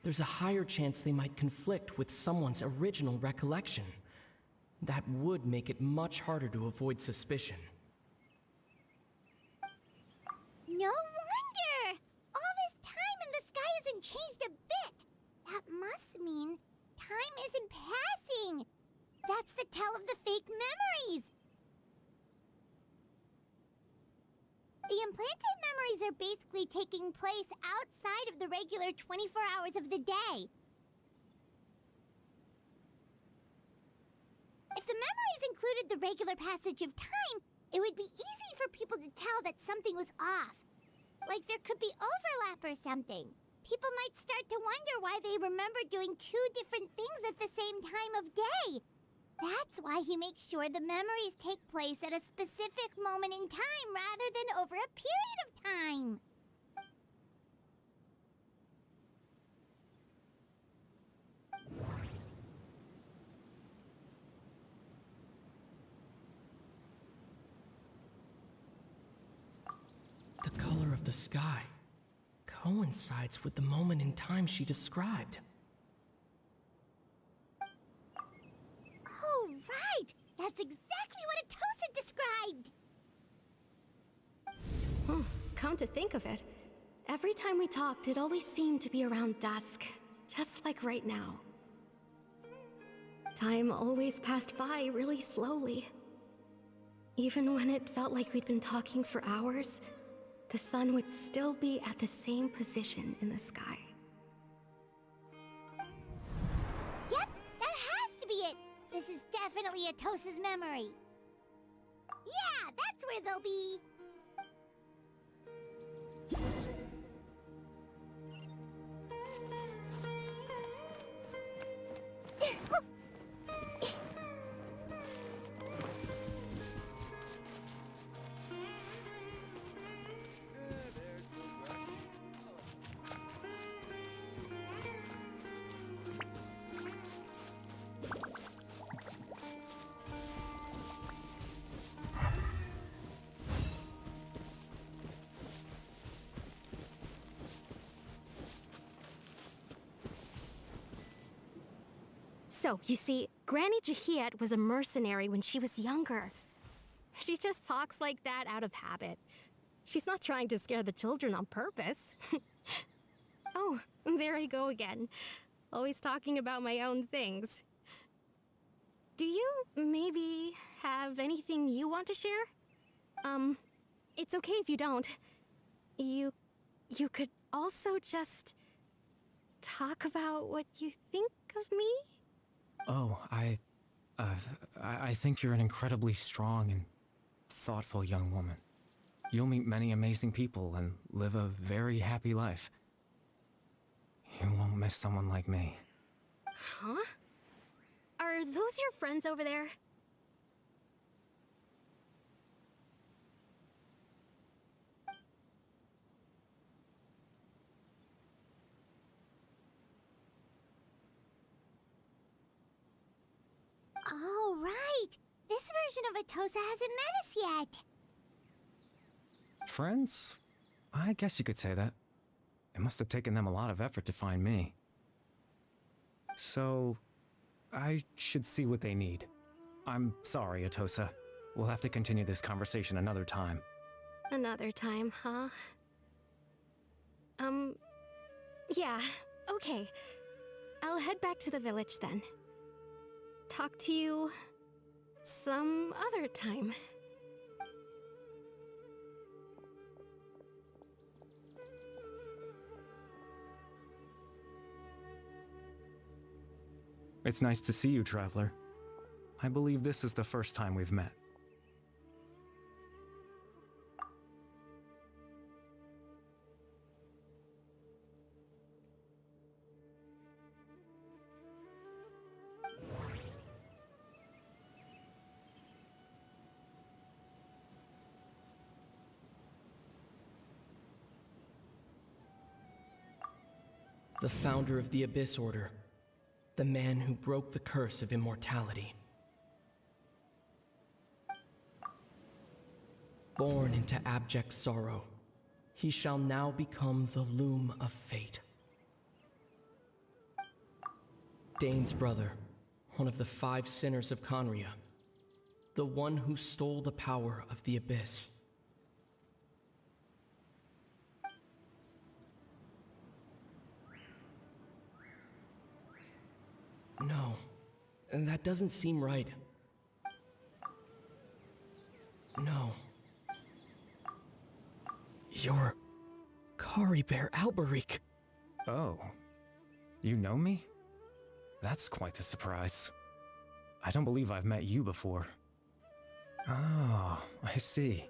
Speaker 10: there's a higher chance they might conflict with someone's original recollection. That would make it much harder to avoid suspicion.
Speaker 3: No wonder! All this time and the sky hasn't changed a bit! That must mean time isn't passing! That's the tell of the fake memories! The implanted memories are basically taking place outside of the regular 24 hours of the day. If the memories included the regular passage of time, it would be easy for people to tell that something was off. Like there could be overlap or something. People might start to wonder why they remember doing two different things at the same time of day. That's why he makes sure the memories take place at a specific moment in time rather than over a period of time.
Speaker 10: The color of the sky coincides with the moment in time she described.
Speaker 3: Oh, right! That's exactly what Atosa described!
Speaker 6: Come to think of it, every time we talked, it always seemed to be around dusk, just like right now. Time always passed by really slowly. Even when it felt like we'd been talking for hours, the sun would still be at the same position in the sky.
Speaker 3: Yep, that has to be it! This is definitely Atosa's memory. Yeah, that's where they'll be.
Speaker 6: So, you see, Granny Jahiet was a mercenary when she was younger. She just talks like that out of habit. She's not trying to scare the children on purpose. Oh, there I go again. Always talking about my own things. Do you maybe have anything you want to share? It's okay if you don't. You could also just talk about what you think of me?
Speaker 11: Oh, I think you're an incredibly strong and thoughtful young woman. You'll meet many amazing people and live a very happy life. You won't miss someone like me.
Speaker 6: Huh? Are those your friends over there?
Speaker 3: Oh, right! This version of Atosa hasn't met us yet!
Speaker 11: Friends? I guess you could say that. It must have taken them a lot of effort to find me. So, I should see what they need. I'm sorry, Atosa. We'll have to continue this conversation another time.
Speaker 6: Another time, huh? Yeah, okay. I'll head back to the village then. Talk to you some other time.
Speaker 11: It's nice to see you, Traveler. I believe this is the first time we've met.
Speaker 10: The founder of the Abyss Order. The man who broke the curse of immortality. Born into abject sorrow, he shall now become the loom of fate. Dane's brother, one of the 5 sinners of Conria. The one who stole the power of the Abyss. No, that doesn't seem right. No. You're Kari Bear Alberic.
Speaker 11: Oh. You know me? That's quite the surprise. I don't believe I've met you before. Oh, I see.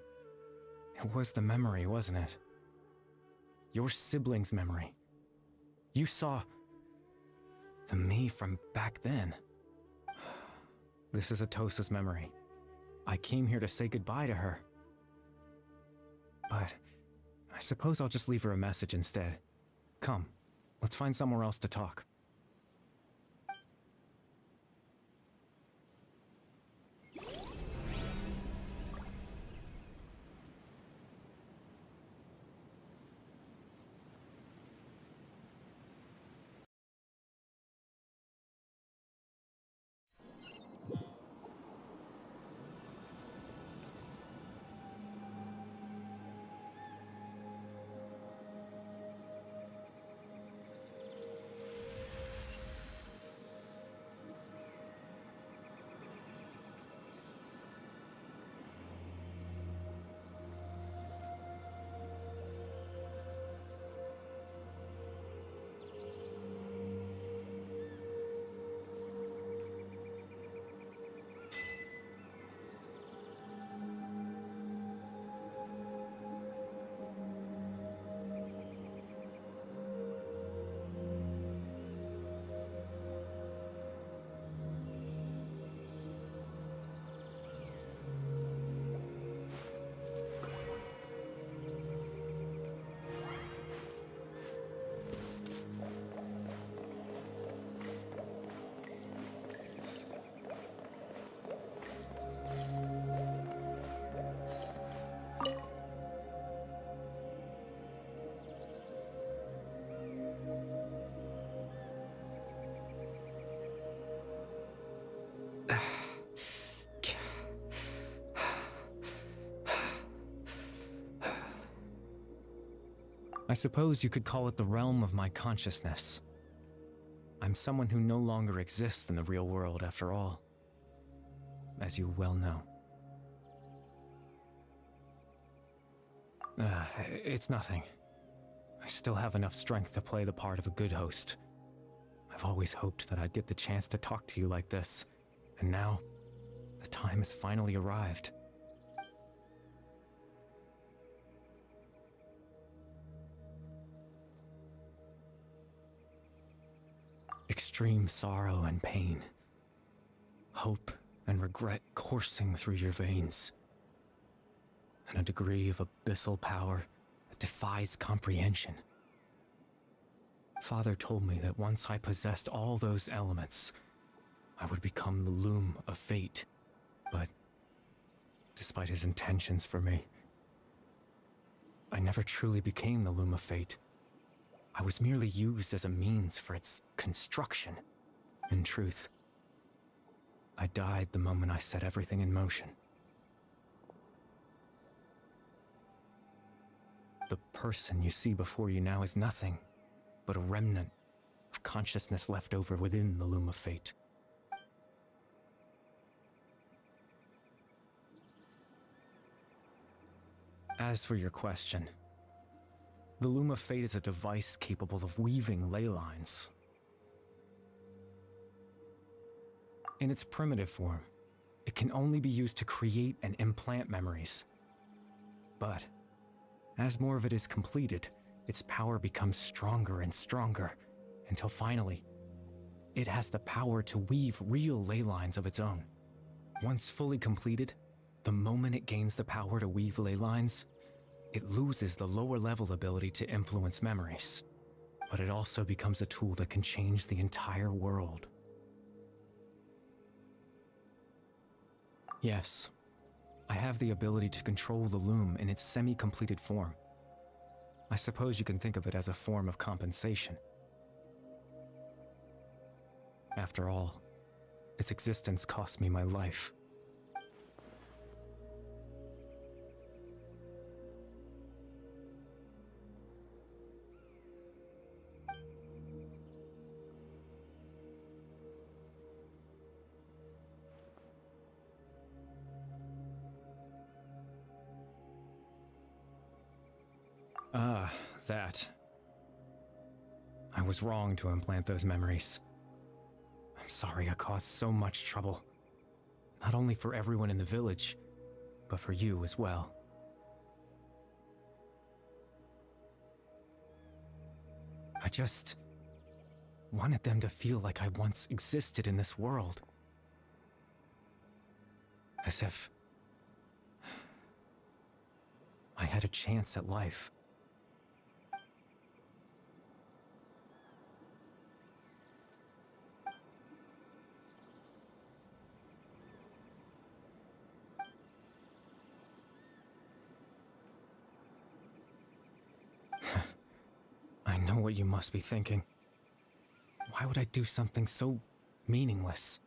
Speaker 11: It was the memory, wasn't it? Your sibling's memory. You saw the me from back then. This is Atosa's memory. I came here to say goodbye to her. But I suppose I'll just leave her a message instead. Come, let's find somewhere else to talk. I suppose you could call it the realm of my consciousness. I'm someone who no longer exists in the real world, after all, as you well know. It's nothing. I still have enough strength to play the part of a good host. I've always hoped that I'd get the chance to talk to you like this, and now, the time has finally arrived. Extreme sorrow and pain, hope and regret coursing through your veins, and a degree of abyssal power that defies comprehension. Father told me that once I possessed all those elements, I would become the loom of fate, but despite his intentions for me, I never truly became the loom of fate. I was merely used as a means for its construction. In truth, I died the moment I set everything in motion. The person you see before you now is nothing but a remnant of consciousness left over within the loom of fate. As for your question, the loom of fate is a device capable of weaving ley lines. In its primitive form, it can only be used to create and implant memories. But as more of it is completed, its power becomes stronger and stronger, until finally, it has the power to weave real ley lines of its own. Once fully completed, the moment it gains the power to weave ley lines, it loses the lower level ability to influence memories. But it also becomes a tool that can change the entire world. Yes, I have the ability to control the loom in its semi-completed form. I suppose you can think of it as a form of compensation. After all, its existence cost me my life. That. I was wrong to implant those memories. I'm sorry I caused so much trouble. Not only for everyone in the village, but for you as well. I just wanted them to feel like I once existed in this world. As if I had a chance at life. I know what you must be thinking. Why would I do something so meaningless?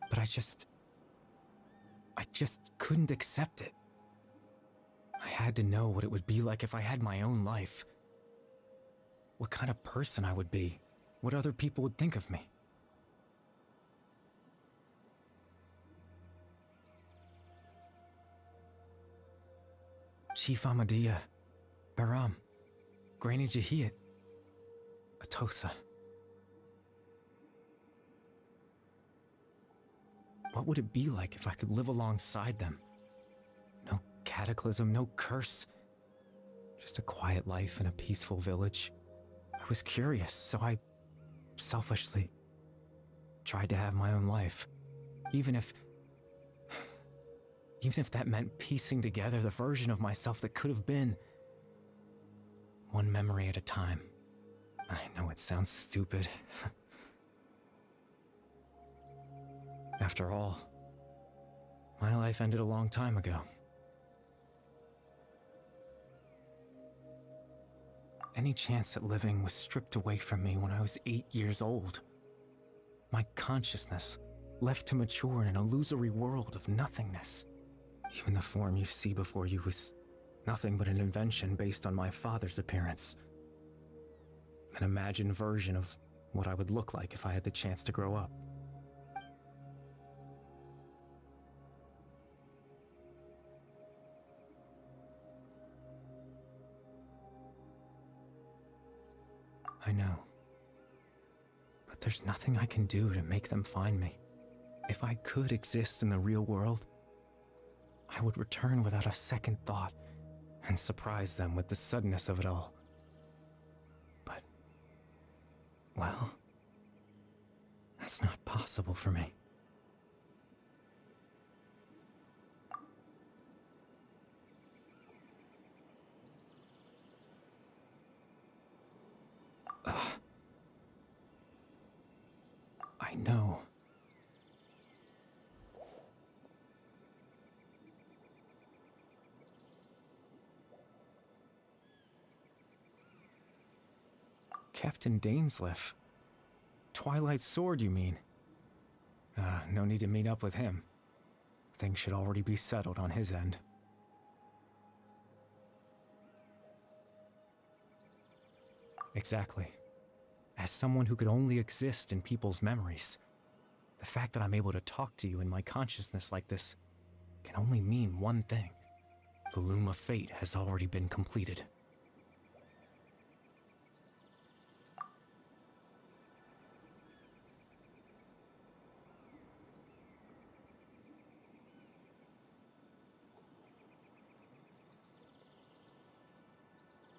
Speaker 11: But I just couldn't accept it. I had to know what it would be like if I had my own life. What kind of person I would be. What other people would think of me. Chief Ahmadiyya, Baram, Granny Jahiyat, Atosa. What would it be like if I could live alongside them? No cataclysm, no curse. Just a quiet life in a peaceful village. I was curious, so I selfishly tried to have my own life. Even if that meant piecing together the version of myself that could have been. One memory at a time. I know it sounds stupid. After all, my life ended a long time ago. Any chance at living was stripped away from me when I was 8 years old. My consciousness left to mature in an illusory world of nothingness. Even the form you see before you was nothing but an invention based on my father's appearance. An imagined version of what I would look like if I had the chance to grow up. I know. But there's nothing I can do to make them find me. If I could exist in the real world, I would return without a second thought and surprise them with the suddenness of it all. But, well, that's not possible for me. I know. Captain Dainsleif. Twilight Sword, you mean? No need to meet up with him. Things should already be settled on his end. Exactly. As someone who could only exist in people's memories, the fact that I'm able to talk to you in my consciousness like this can only mean one thing. The Loom of Fate has already been completed.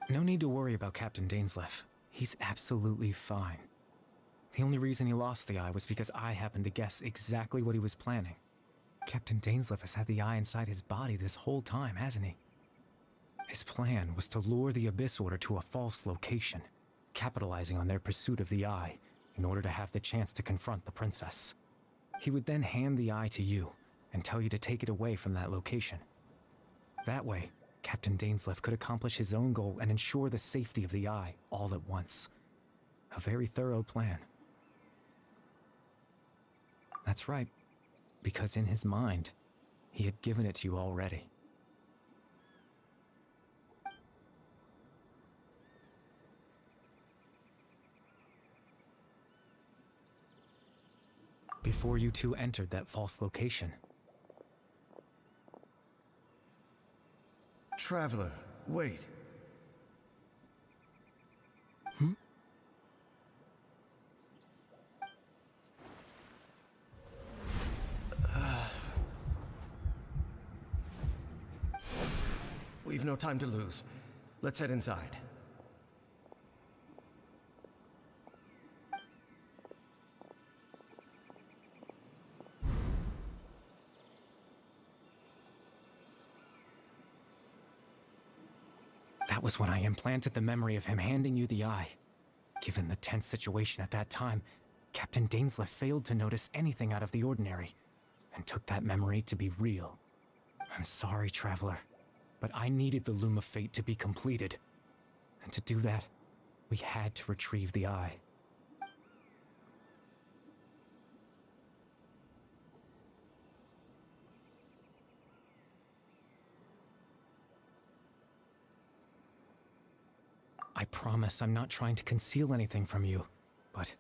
Speaker 11: No need to worry about Captain Dainsleif. He's absolutely fine. The only reason he lost the eye was because I happened to guess exactly what he was planning. Captain Dainsleif has had the eye inside his body this whole time, hasn't he? His plan was to lure the Abyss Order to a false location, capitalizing on their pursuit of the eye in order to have the chance to confront the princess. He would then hand the eye to you and tell you to take it away from that location. That way, Captain Dainsleif could accomplish his own goal and ensure the safety of the eye all at once. A very thorough plan. That's right, because in his mind, he had given it to you already. Before you two entered that false location.
Speaker 8: Traveler, wait. We've no time to lose. Let's head inside.
Speaker 11: That was when I implanted the memory of him handing you the eye. Given the tense situation at that time, Captain Dainsleif failed to notice anything out of the ordinary, and took that memory to be real. I'm sorry, Traveler, but I needed the Loom of Fate to be completed. And to do that, we had to retrieve the eye. I promise I'm not trying to conceal anything from you, but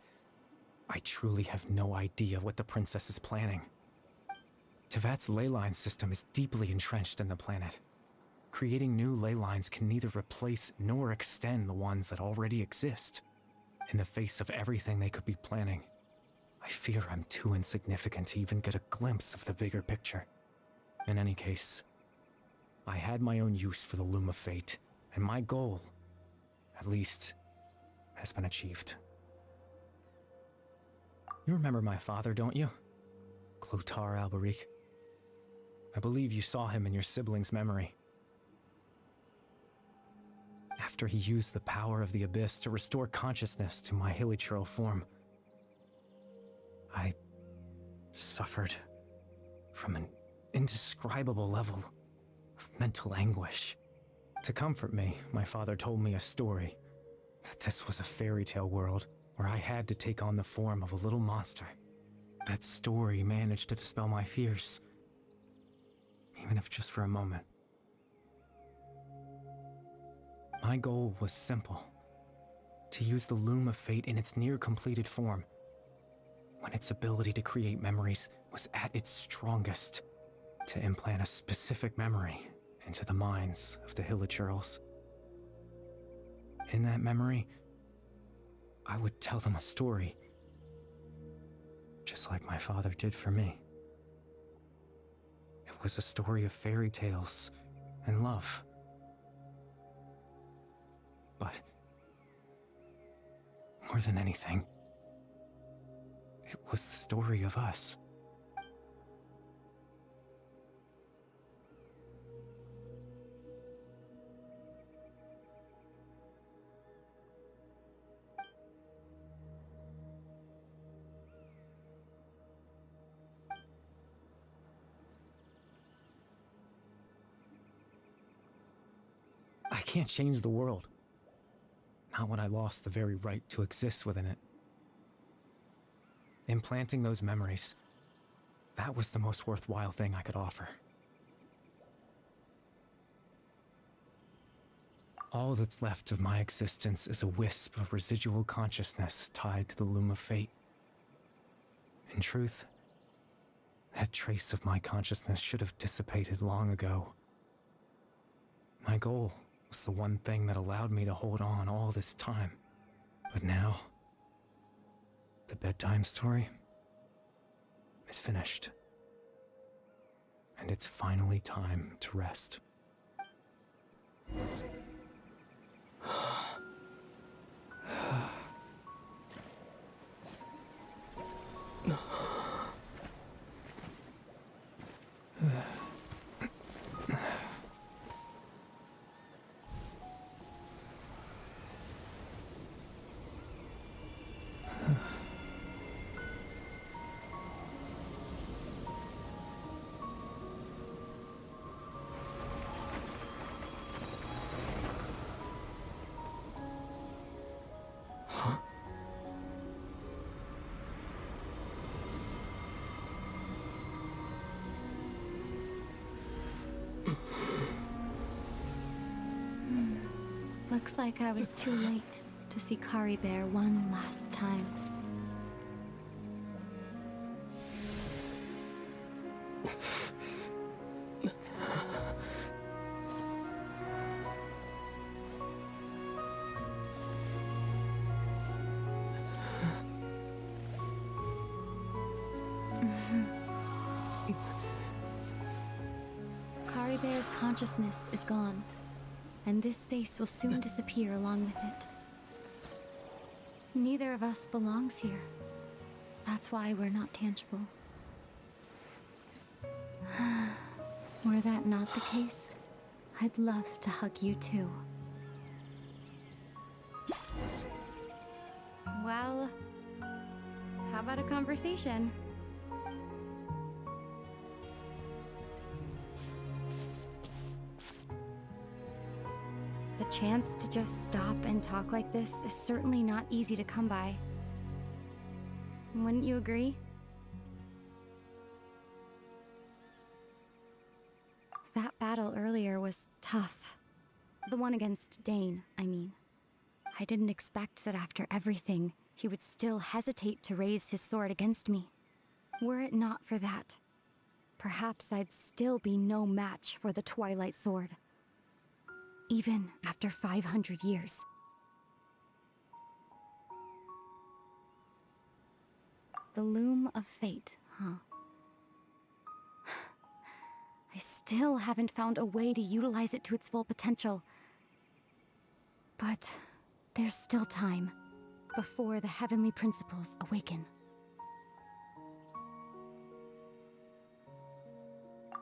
Speaker 11: I truly have no idea what the princess is planning. Tevat's ley line system is deeply entrenched in the planet. Creating new ley lines can neither replace nor extend the ones that already exist. In the face of everything they could be planning, I fear I'm too insignificant to even get a glimpse of the bigger picture. In any case, I had my own use for the Loom of Fate, and my goal, at least, has been achieved. You remember my father, don't you? Clotar Alberic. I believe you saw him in your sibling's memory. After he used the power of the Abyss to restore consciousness to my hilichurl form, I suffered from an indescribable level of mental anguish. To comfort me, my father told me a story, that this was a fairy tale world where I had to take on the form of a little monster. That story managed to dispel my fears. even if just for a moment. My goal was simple: to use the Loom of Fate in its near-completed form, when its ability to create memories was at its strongest, to implant a specific memory into the minds of the Hilichurls. In that memory, I would tell them a story, just like my father did for me. It was a story of fairy tales and love. But more than anything, it was the story of us. I can't change the world. Not when I lost the very right to exist within it. Implanting those memories, that was the most worthwhile thing I could offer. All that's left of my existence is a wisp of residual consciousness tied to the Loom of Fate. In truth, that trace of my consciousness should have dissipated long ago. My goal was the one thing that allowed me to hold on all this time. But now, the bedtime story is finished. And it's finally time to rest.
Speaker 9: Looks like I was too late to see Kari Bear one last time. Kari Bear's consciousness is gone, and this space will soon disappear along with it. Neither of us belongs here. That's why we're not tangible. Were that not the case, I'd love to hug you too. Well, how about a conversation? The chance to just stop and talk like this is certainly not easy to come by. Wouldn't you agree? That battle earlier was tough. The one against Dane, I mean. I didn't expect that after everything, he would still hesitate to raise his sword against me. Were it not for that, perhaps I'd still be no match for the Twilight Sword. Even after 500 years. The Loom of Fate, huh? I still haven't found a way to utilize it to its full potential. But there's still time before the heavenly principles awaken.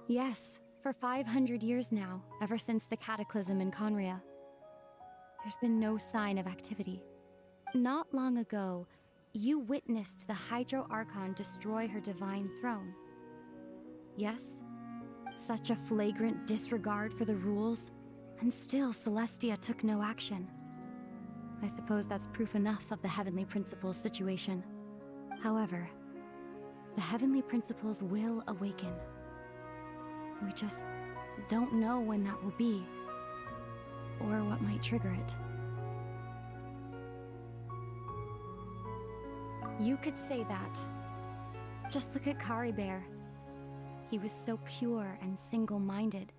Speaker 9: Yes. For 500 years now, ever since the cataclysm in Conria, there's been no sign of activity. Not long ago, you witnessed the Hydro Archon destroy her divine throne. Yes, such a flagrant disregard for the rules, and still Celestia took no action. I suppose that's proof enough of the Heavenly Principles situation. However, the Heavenly Principles will awaken. We just don't know when that will be, or what might trigger it. You could say that. Just look at Kari Bear. He was so pure and single-minded.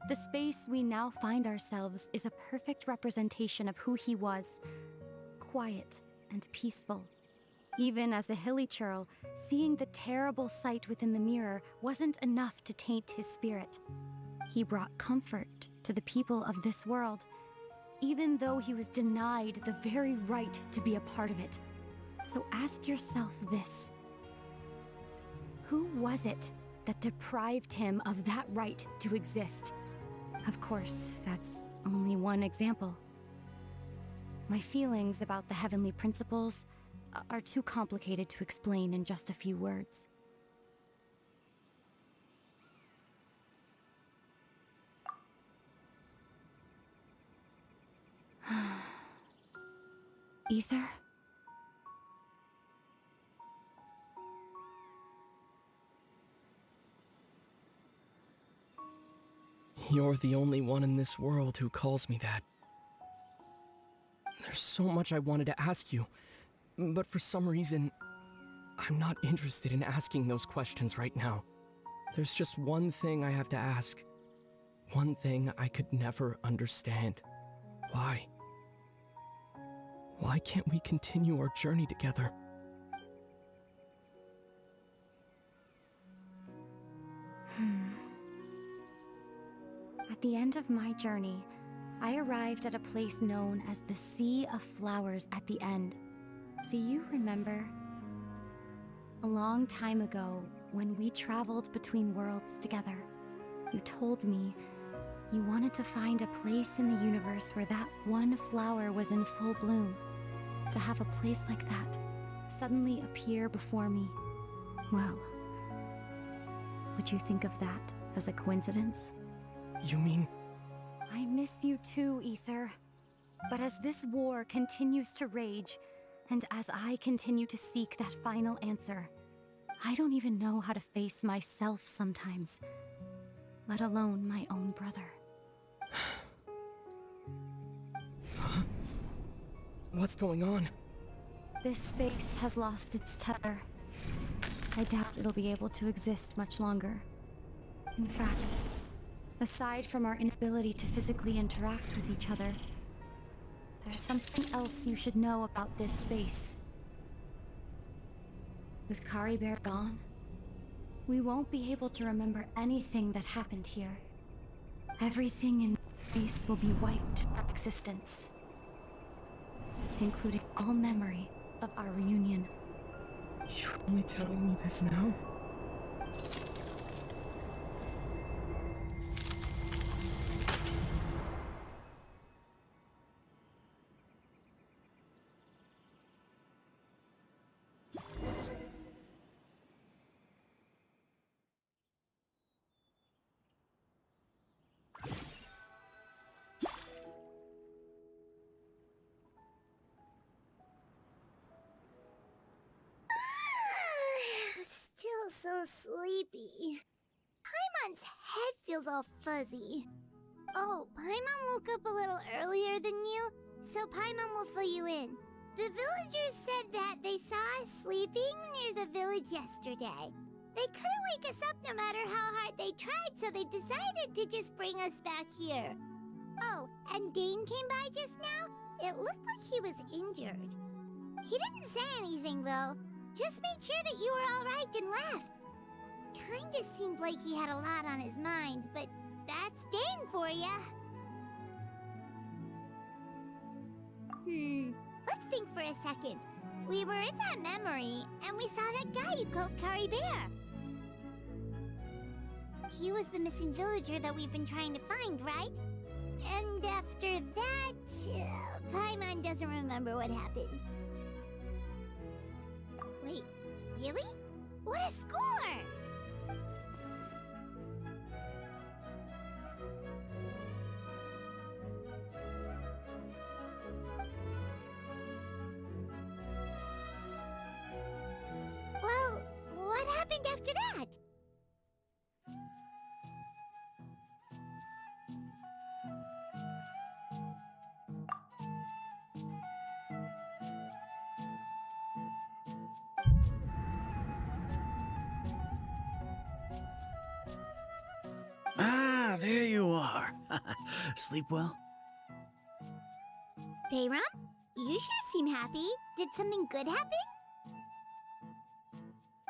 Speaker 9: The space we now find ourselves is a perfect representation of who he was. Quiet and peaceful. Even as a hilly churl, seeing the terrible sight within the mirror wasn't enough to taint his spirit. He brought comfort to the people of this world, even though he was denied the very right to be a part of it. So ask yourself this. Who was it that deprived him of that right to exist? Of course, that's only one example. My feelings about the heavenly principles are too complicated to explain in just a few words. Ether?
Speaker 10: You're the only one in this world who calls me that. There's so much I wanted to ask you, but for some reason, I'm not interested in asking those questions right now. There's just one thing I have to ask. One thing I could never understand. Why? Why can't we continue our journey together?
Speaker 9: At the end of my journey, I arrived at a place known as the Sea of Flowers at the end. Do you remember? A long time ago, when we traveled between worlds together, you told me you wanted to find a place in the universe where that one flower was in full bloom. To have a place like that suddenly appear before me. Well, would you think of that as a coincidence?
Speaker 10: You mean...
Speaker 9: I miss you too, Ether. But as this war continues to rage, and as I continue to seek that final answer, I don't even know how to face myself sometimes, let alone my own brother.
Speaker 10: What's going on?
Speaker 9: This space has lost its tether. I doubt it'll be able to exist much longer. In fact, aside from our inability to physically interact with each other, there's something else you should know about this space. With Kari Bear gone, we won't be able to remember anything that happened here. Everything in space will be wiped from existence, including all memory of our reunion.
Speaker 10: You're only telling me this now?
Speaker 3: Still so sleepy. Paimon's head feels all fuzzy. Oh, Paimon woke up a little earlier than you, so Paimon will fill you in. The villagers said that they saw us sleeping near the village yesterday. They couldn't wake us up no matter how hard they tried, so they decided to just bring us back here. Oh, and Dane came by just now. It looked like he was injured. He didn't say anything, though. Just made sure that you were alright and left. Kinda seemed like he had a lot on his mind, but that's Dane for ya. Let's think for a second. We were in that memory, and we saw that guy you called Kari Bear. He was the missing villager that we've been trying to find, right? And after that, Paimon doesn't remember what happened. Wait, really? What a score! Well, what happened after that?
Speaker 4: there you are. Sleep well?
Speaker 3: Bayram, you sure seem happy. Did something good happen?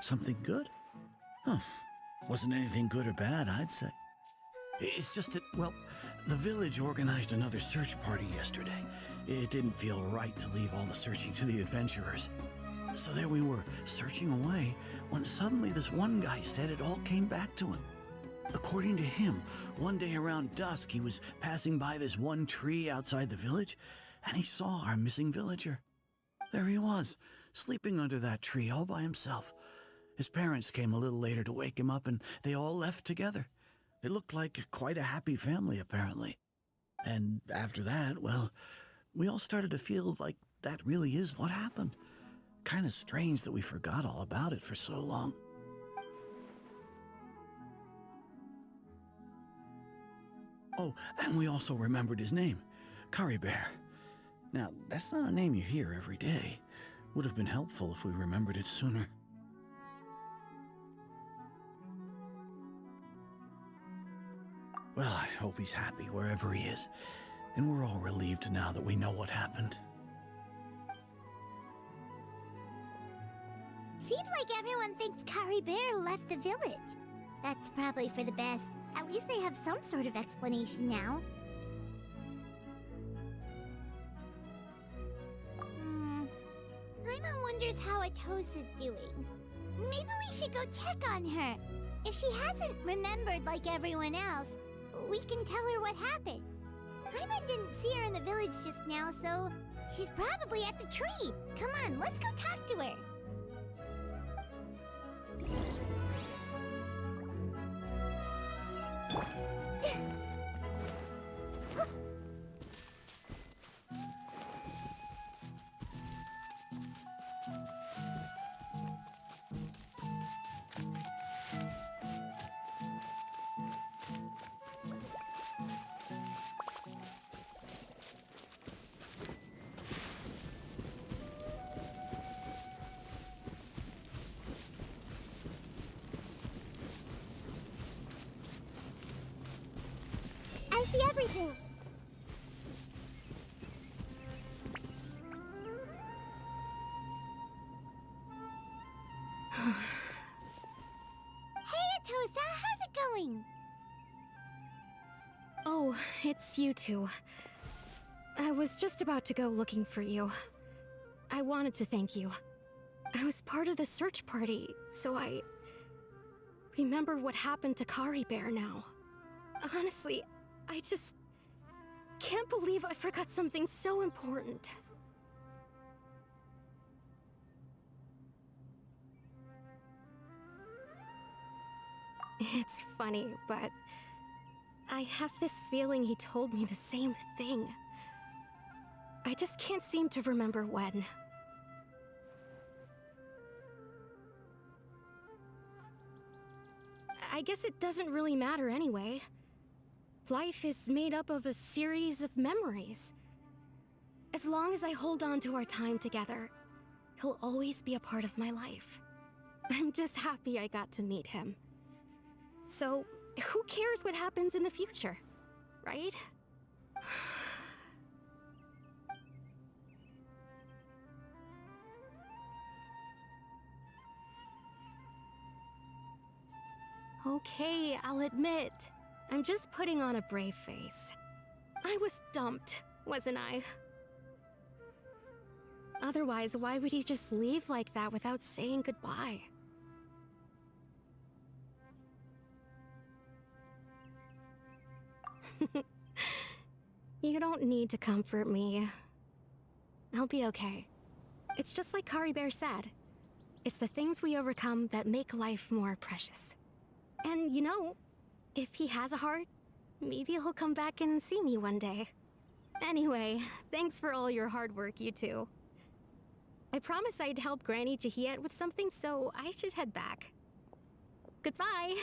Speaker 4: Something good? Huh. Wasn't anything good or bad, I'd say. It's just that, well, the village organized another search party yesterday. It didn't feel right to leave all the searching to the adventurers. So there we were, searching away, when suddenly this one guy said it all came back to him. According to him, one day around dusk he was passing by this one tree outside the village, and he saw our missing villager. There he was, sleeping under that tree all by himself. His parents came a little later to wake him up, and they all left together. They looked like quite a happy family, apparently. And after that, well, we all started to feel like that really is what happened. Kind of strange that we forgot all about it for so long. Oh, and we also remembered his name, Curry Bear. Now, that's not a name you hear every day. Would have been helpful if we remembered it sooner. Well, I hope he's happy wherever he is, and we're all relieved now that we know what happened.
Speaker 3: Seems like everyone thinks Curry Bear left the village. That's probably for the best. At least they have some sort of explanation now. Paimon wonders how Atosa's doing. Maybe we should go check on her. If she hasn't remembered like everyone else, we can tell her what happened. Paimon didn't see her in the village just now, so she's probably at the tree. Come on, let's go talk to her. I see everything. Hey, Atosa, how's it going?
Speaker 6: Oh, it's you two. I was just about to go looking for you. I wanted to thank you. I was part of the search party, so I remember what happened to Curry Bear now. Honestly, I just can't believe I forgot something so important. It's funny, but I have this feeling he told me the same thing. I just can't seem to remember when. I guess it doesn't really matter anyway. Life is made up of a series of memories. As long as I hold on to our time together, he'll always be a part of my life. I'm just happy I got to meet him. So, who cares what happens in the future, right? Okay, I'll admit. I'm just putting on a brave face. I was dumped, wasn't I? Otherwise, why would he just leave like that without saying goodbye? You don't need to comfort me. I'll be okay. It's just like Curry Bear said. It's the things we overcome that make life more precious. And you know, if he has a heart, maybe he'll come back and see me one day. Anyway, thanks for all your hard work, you two. I promised I'd help Granny Jahiet with something, so I should head back. Goodbye!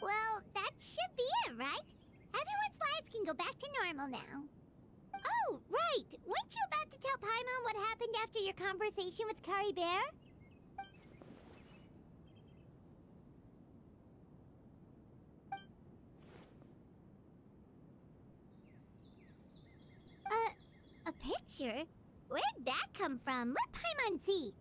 Speaker 3: Well, that should be it, right? Everyone's lives can go back to normal now. Oh, right! Weren't you about to tell Paimon what happened after your conversation with Curry Bear? picture? Where'd that come from? Let Paimon see.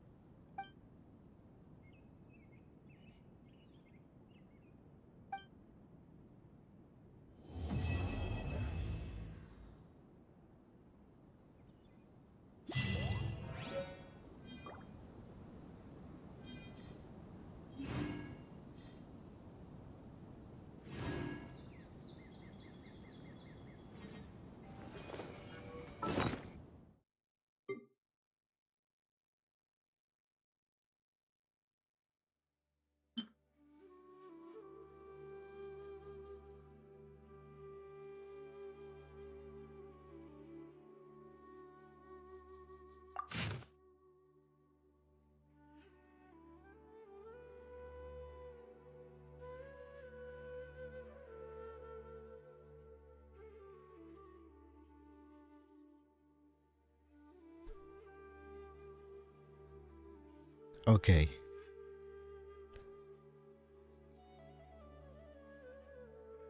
Speaker 1: Okay.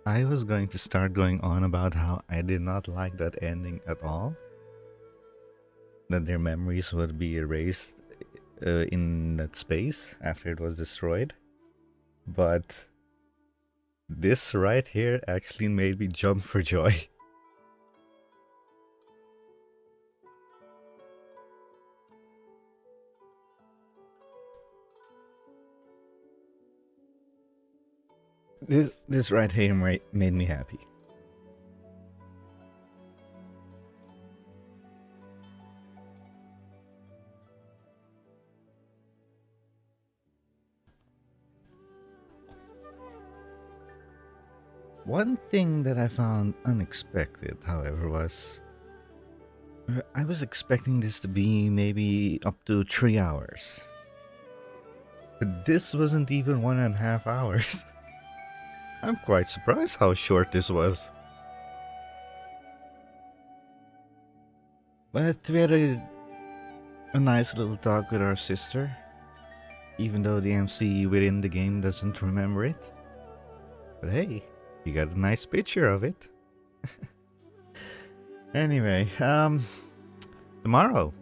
Speaker 1: I was going to start going on about how I did not like that ending at all. That their memories would be erased in that space after it was destroyed. But this right here actually made me jump for joy. This right here made me happy. One thing that I found unexpected, however, was I was expecting this to be maybe up to 3 hours. But this wasn't even 1.5 hours. I'm quite surprised how short this was. But we had a nice little talk with our sister, even though the MC within the game doesn't remember it. But hey, you got a nice picture of it. Anyway, tomorrow.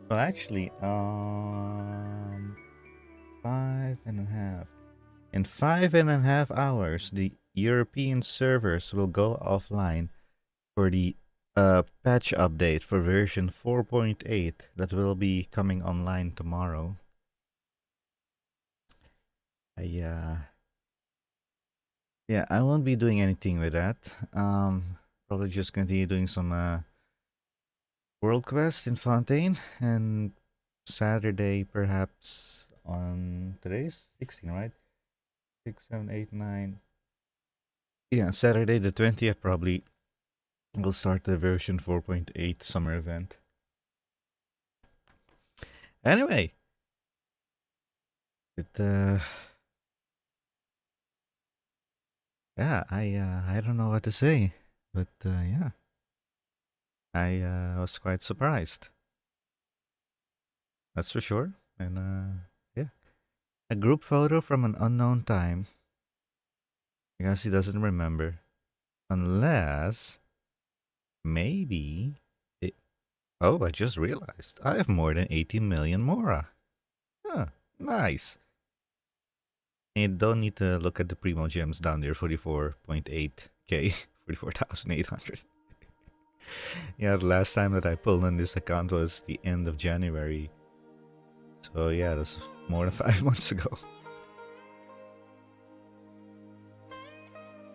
Speaker 1: Well, actually, 5.5. In 5.5 hours, the European servers will go offline for the patch update for version 4.8 that will be coming online tomorrow. Yeah, I won't be doing anything with that. Probably just continue doing some world quest in Fontaine, and Saturday perhaps on today's 16, right? 6, 7, 8, 9. Yeah, Saturday the 20th probably we'll start the version 4.8 summer event. Anyway, yeah, I don't know what to say, but yeah, I was quite surprised. That's for sure. And yeah, a group photo from an unknown time. I guess he doesn't remember, unless maybe it. Oh, I just realized I have more than 80 million Mora. Huh, nice. You don't need to look at the Primo gems down there, 44.8k, 44,800. Yeah, the last time that I pulled on this account was the end of January. So yeah, that's more than 5 months ago.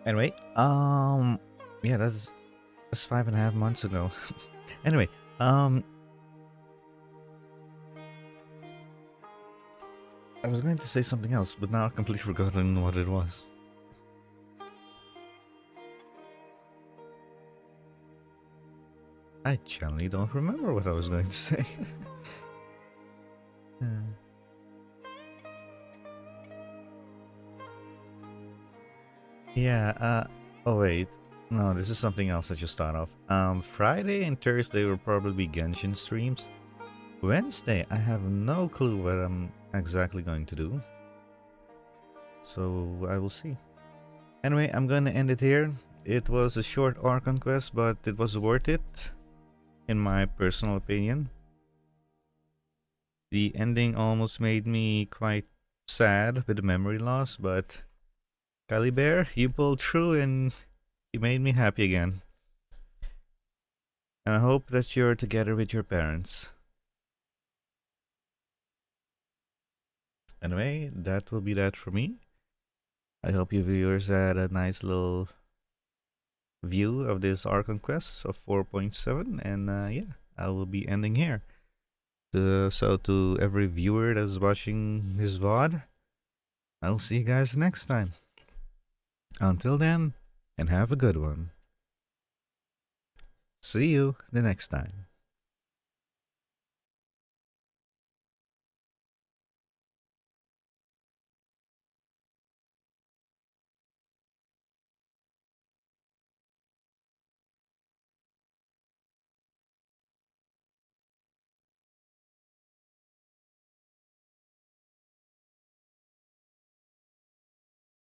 Speaker 1: Anyway, yeah, that's 5.5 months ago. Anyway, I was going to say something else, but now I've completely forgotten what it was. I generally don't remember what I was going to say. Yeah, oh wait. No, this is something else I just thought of. Friday and Thursday will probably be Genshin streams. Wednesday, I have no clue what I'm exactly going to do. So, I will see. Anyway, I'm going to end it here. It was a short Archon quest, but it was worth it. in my personal opinion. The ending almost made me quite sad with the memory loss, but Kylie Bear, you pulled through and you made me happy again. And I hope that you're together with your parents. Anyway, that will be that for me. I hope you viewers had a nice little view of this Archon Quest of 4.7, and yeah, I will be ending here. So to every viewer that's watching this VOD, I'll see you guys next time. Until then, and have a good one. See you the next time.